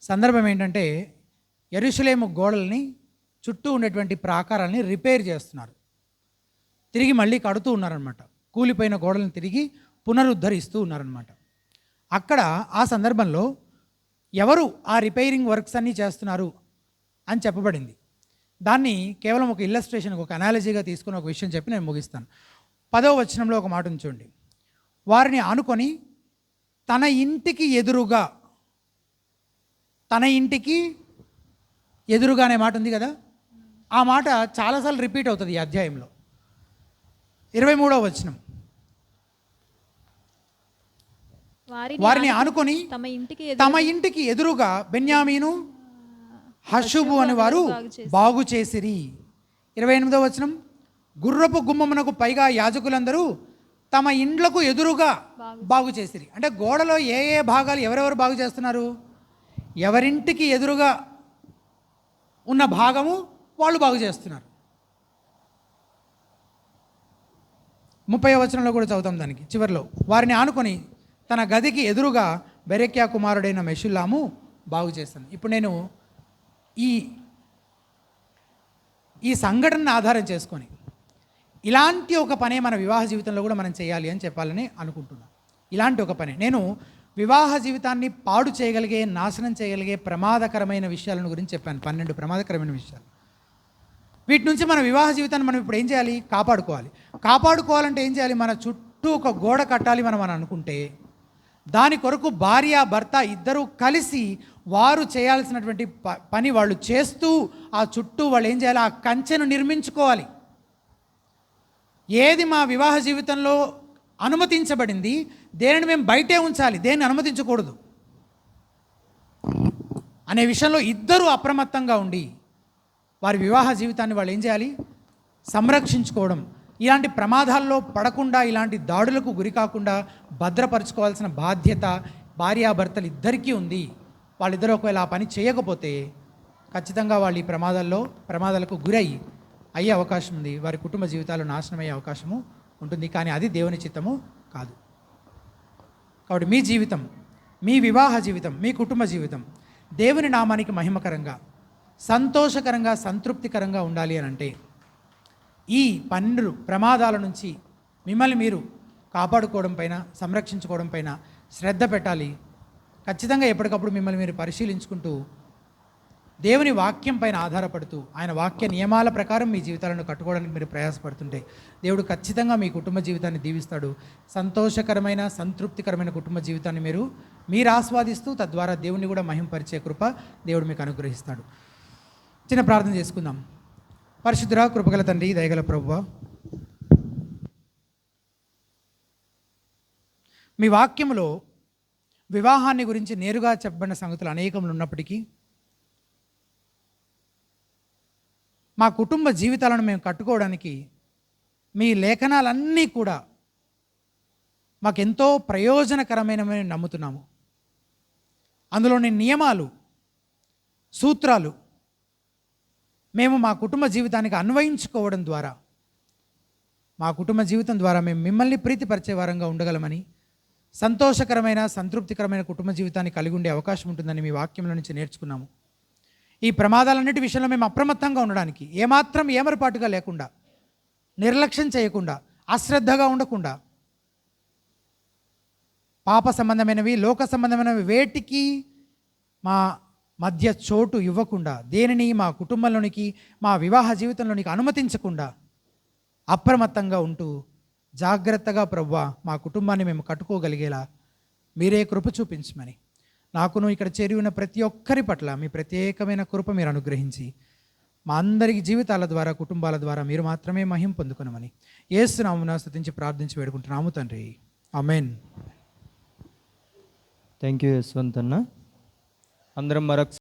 సందర్భం ఏంటంటే యెరూషలేము గోడల్ని, చుట్టూ ఉండేటువంటి ప్రాకారాలని రిపేర్ చేస్తున్నారు. తిరిగి మళ్ళీ కడుతూ ఉన్నారనమాట. కూలిపోయిన గోడలను తిరిగి పునరుద్ధరిస్తూ ఉన్నారనమాట. అక్కడ ఆ సందర్భంలో ఎవరు ఆ రిపేరింగ్ వర్క్స్ అన్నీ చేస్తున్నారు అని చెప్పబడింది. దాన్ని కేవలం ఒక ఇల్లస్ట్రేషన్, ఒక అనాలజీగా తీసుకుని ఒక విషయం చెప్పి నేను ముగిస్తాను. 10వ వచనంలో ఒక మాట ఉంచండి. వారిని ఆనుకొని తన ఇంటికి ఎదురుగా, తన ఇంటికి ఎదురుగా అనే మాట ఉంది కదా, ఆ మాట చాలాసార్లు రిపీట్ అవుతుంది ఈ అధ్యాయంలో. 23వ వచనం, వారిని ఆనుకొని తమ ఇంటికి ఎదురుగా బెన్యామీను, హషుబు అని వారు బాగు చేసిరి. 28వ వచనం, గుర్రపు గుమ్మమునకు పైగా యాజకులందరూ తమ ఇండ్లకు ఎదురుగా బాగు చేసిరి. అంటే గోడలో ఏ ఏ భాగాలు ఎవరెవరు బాగు చేస్తున్నారు? ఎవరింటికి ఎదురుగా ఉన్న భాగము వాళ్ళు బాగు చేస్తున్నారు. 30వ వచనంలో కూడా చదువుతాం దానికి చివరిలో, వారిని ఆనుకొని తన గదికి ఎదురుగా బెరెక్యా కుమారుడైన మెషుల్లాము బాగు చేస్తాను. ఇప్పుడు నేను ఈ సంఘటనను ఆధారం చేసుకొని ఇలాంటి ఒక పనే మన వివాహ జీవితంలో కూడా మనం చేయాలి అని చెప్పాలని అనుకుంటున్నాను. ఇలాంటి ఒక పని, నేను వివాహ జీవితాన్ని పాడు చేయగలిగే, నాశనం చేయగలిగే ప్రమాదకరమైన విషయాలను గురించి చెప్పాను. 12 ప్రమాదకరమైన విషయాలు. వీటి నుంచి మన వివాహ జీవితాన్ని మనం ఇప్పుడు ఏం చేయాలి? కాపాడుకోవాలంటే ఏం చేయాలి? మన చుట్టూ ఒక గోడ కట్టాలి మనం అని అనుకుంటే, దాని కొరకు భార్య భర్త ఇద్దరూ కలిసి వారు చేయాల్సినటువంటి పని వాళ్ళు చేస్తూ ఆ చుట్టూ వాళ్ళు ఏం చేయాలి? ఆ కంచెను నిర్మించుకోవాలి. ఏది మా వివాహ జీవితంలో అనుమతించబడింది, దేనిని మేము బయటే ఉంచాలి, దేన్ని అనుమతించకూడదు అనే విషయంలో ఇద్దరూ అప్రమత్తంగా ఉండి వారి వివాహ జీవితాన్ని వాళ్ళు ఏం చేయాలి? సంరక్షించుకోవడం. ఇలాంటి ప్రమాదాల్లో పడకుండా, ఇలాంటి దాడులకు గురి కాకుండా భద్రపరచుకోవాల్సిన బాధ్యత భార్యాభర్తలు ఇద్దరికీ ఉంది. వాళ్ళిద్దరూ ఒకవేళ ఆ పని చేయకపోతే ఖచ్చితంగా వాళ్ళు ఈ ప్రమాదాలకు అయ్యే అవకాశం ఉంది. వారి కుటుంబ జీవితాలు నాశనమయ్యే అవకాశము ఉంటుంది. కానీ అది దేవుని చిత్తము కాదు. కాబట్టి మీ జీవితం, మీ వివాహ జీవితం, మీ కుటుంబ జీవితం దేవుని నామానికి మహిమకరంగా, సంతోషకరంగా, సంతృప్తికరంగా ఉండాలి అని అంటే ఈ 12 ప్రమాదాల నుంచి మిమ్మల్ని మీరు కాపాడుకోవడం పైన, సంరక్షించుకోవడం పైన శ్రద్ధ పెట్టాలి. ఖచ్చితంగా ఎప్పటికప్పుడు మిమ్మల్ని మీరు పరిశీలించుకుంటూ దేవుని వాక్యం పైన ఆధారపడుతూ ఆయన వాక్య నియమాల ప్రకారం మీ జీవితాలను కట్టుకోవడానికి మీరు ప్రయాసపడుతుంటే దేవుడు ఖచ్చితంగా మీ కుటుంబ జీవితాన్ని దీవిస్తాడు. సంతోషకరమైన, సంతృప్తికరమైన కుటుంబ జీవితాన్ని మీరు ఆస్వాదిస్తూ తద్వారా దేవుని కూడా మహింపరిచే కృప దేవుడు మీకు అనుగ్రహిస్తాడు. చిన్న ప్రార్థన చేసుకుందాం. పరిశుద్ధుడా, కృపగల తండ్రి, దయగల ప్రభువా, మీ వాక్యములో వివాహాన్ని గురించి నేరుగా చెప్పబడిన సంగతులు అనేకములు ఉన్నప్పటికీ మా కుటుంబ జీవితాలను మేము కట్టుకోవడానికి మీ లేఖనాలన్నీ కూడా మాకెంతో ప్రయోజనకరమైనవి నమ్ముతున్నాము. అందులోని నియమాలు, సూత్రాలు మేము మా కుటుంబ జీవితానికి అన్వయించుకోవడం ద్వారా, మా కుటుంబ జీవితం ద్వారా మేము మిమ్మల్ని ప్రీతిపరిచే వారంగా ఉండగలమని, సంతోషకరమైన, సంతృప్తికరమైన కుటుంబ జీవితాన్ని కలిగి ఉండే అవకాశం ఉంటుందని మీ వాక్యంలో నుంచి నేర్చుకున్నాము. ఈ ప్రమాదాలన్నిటి విషయంలో మేము అప్రమత్తంగా ఉండడానికి, ఏమాత్రం ఏమరపాటుగా లేకుండా, నిర్లక్ష్యం చేయకుండా, అశ్రద్ధగా ఉండకుండా, పాప సంబంధమైనవి, లోక సంబంధమైనవి వేటికి మా మధ్య చోటు ఇవ్వకుండా, దేనిని మా కుటుంబంలోనికి, మా వివాహ జీవితంలోనికి అనుమతించకుండా అప్రమత్తంగా ఉంటూ జాగ్రత్తగా ప్రభువా మా కుటుంబాన్ని మేము కట్టుకోగలిగేలా మీరే కృప చూపించమని, నాకును ఇక్కడ చేరి ఉన్న ప్రతి ఒక్కరి పట్ల మీ ప్రత్యేకమైన కృప మీరు అనుగ్రహించి మా అందరికి జీవితాల ద్వారా, కుటుంబాల ద్వారా మీరు మాత్రమే మహిమ పొందుకునమని యేసు నామమున స్తుతించి ప్రార్థించి వేడుకుంటున్నాము తండ్రి. ఆమేన్. థ్యాంక్ యూ యశ్వంత్ అన్న. అందరం మరొక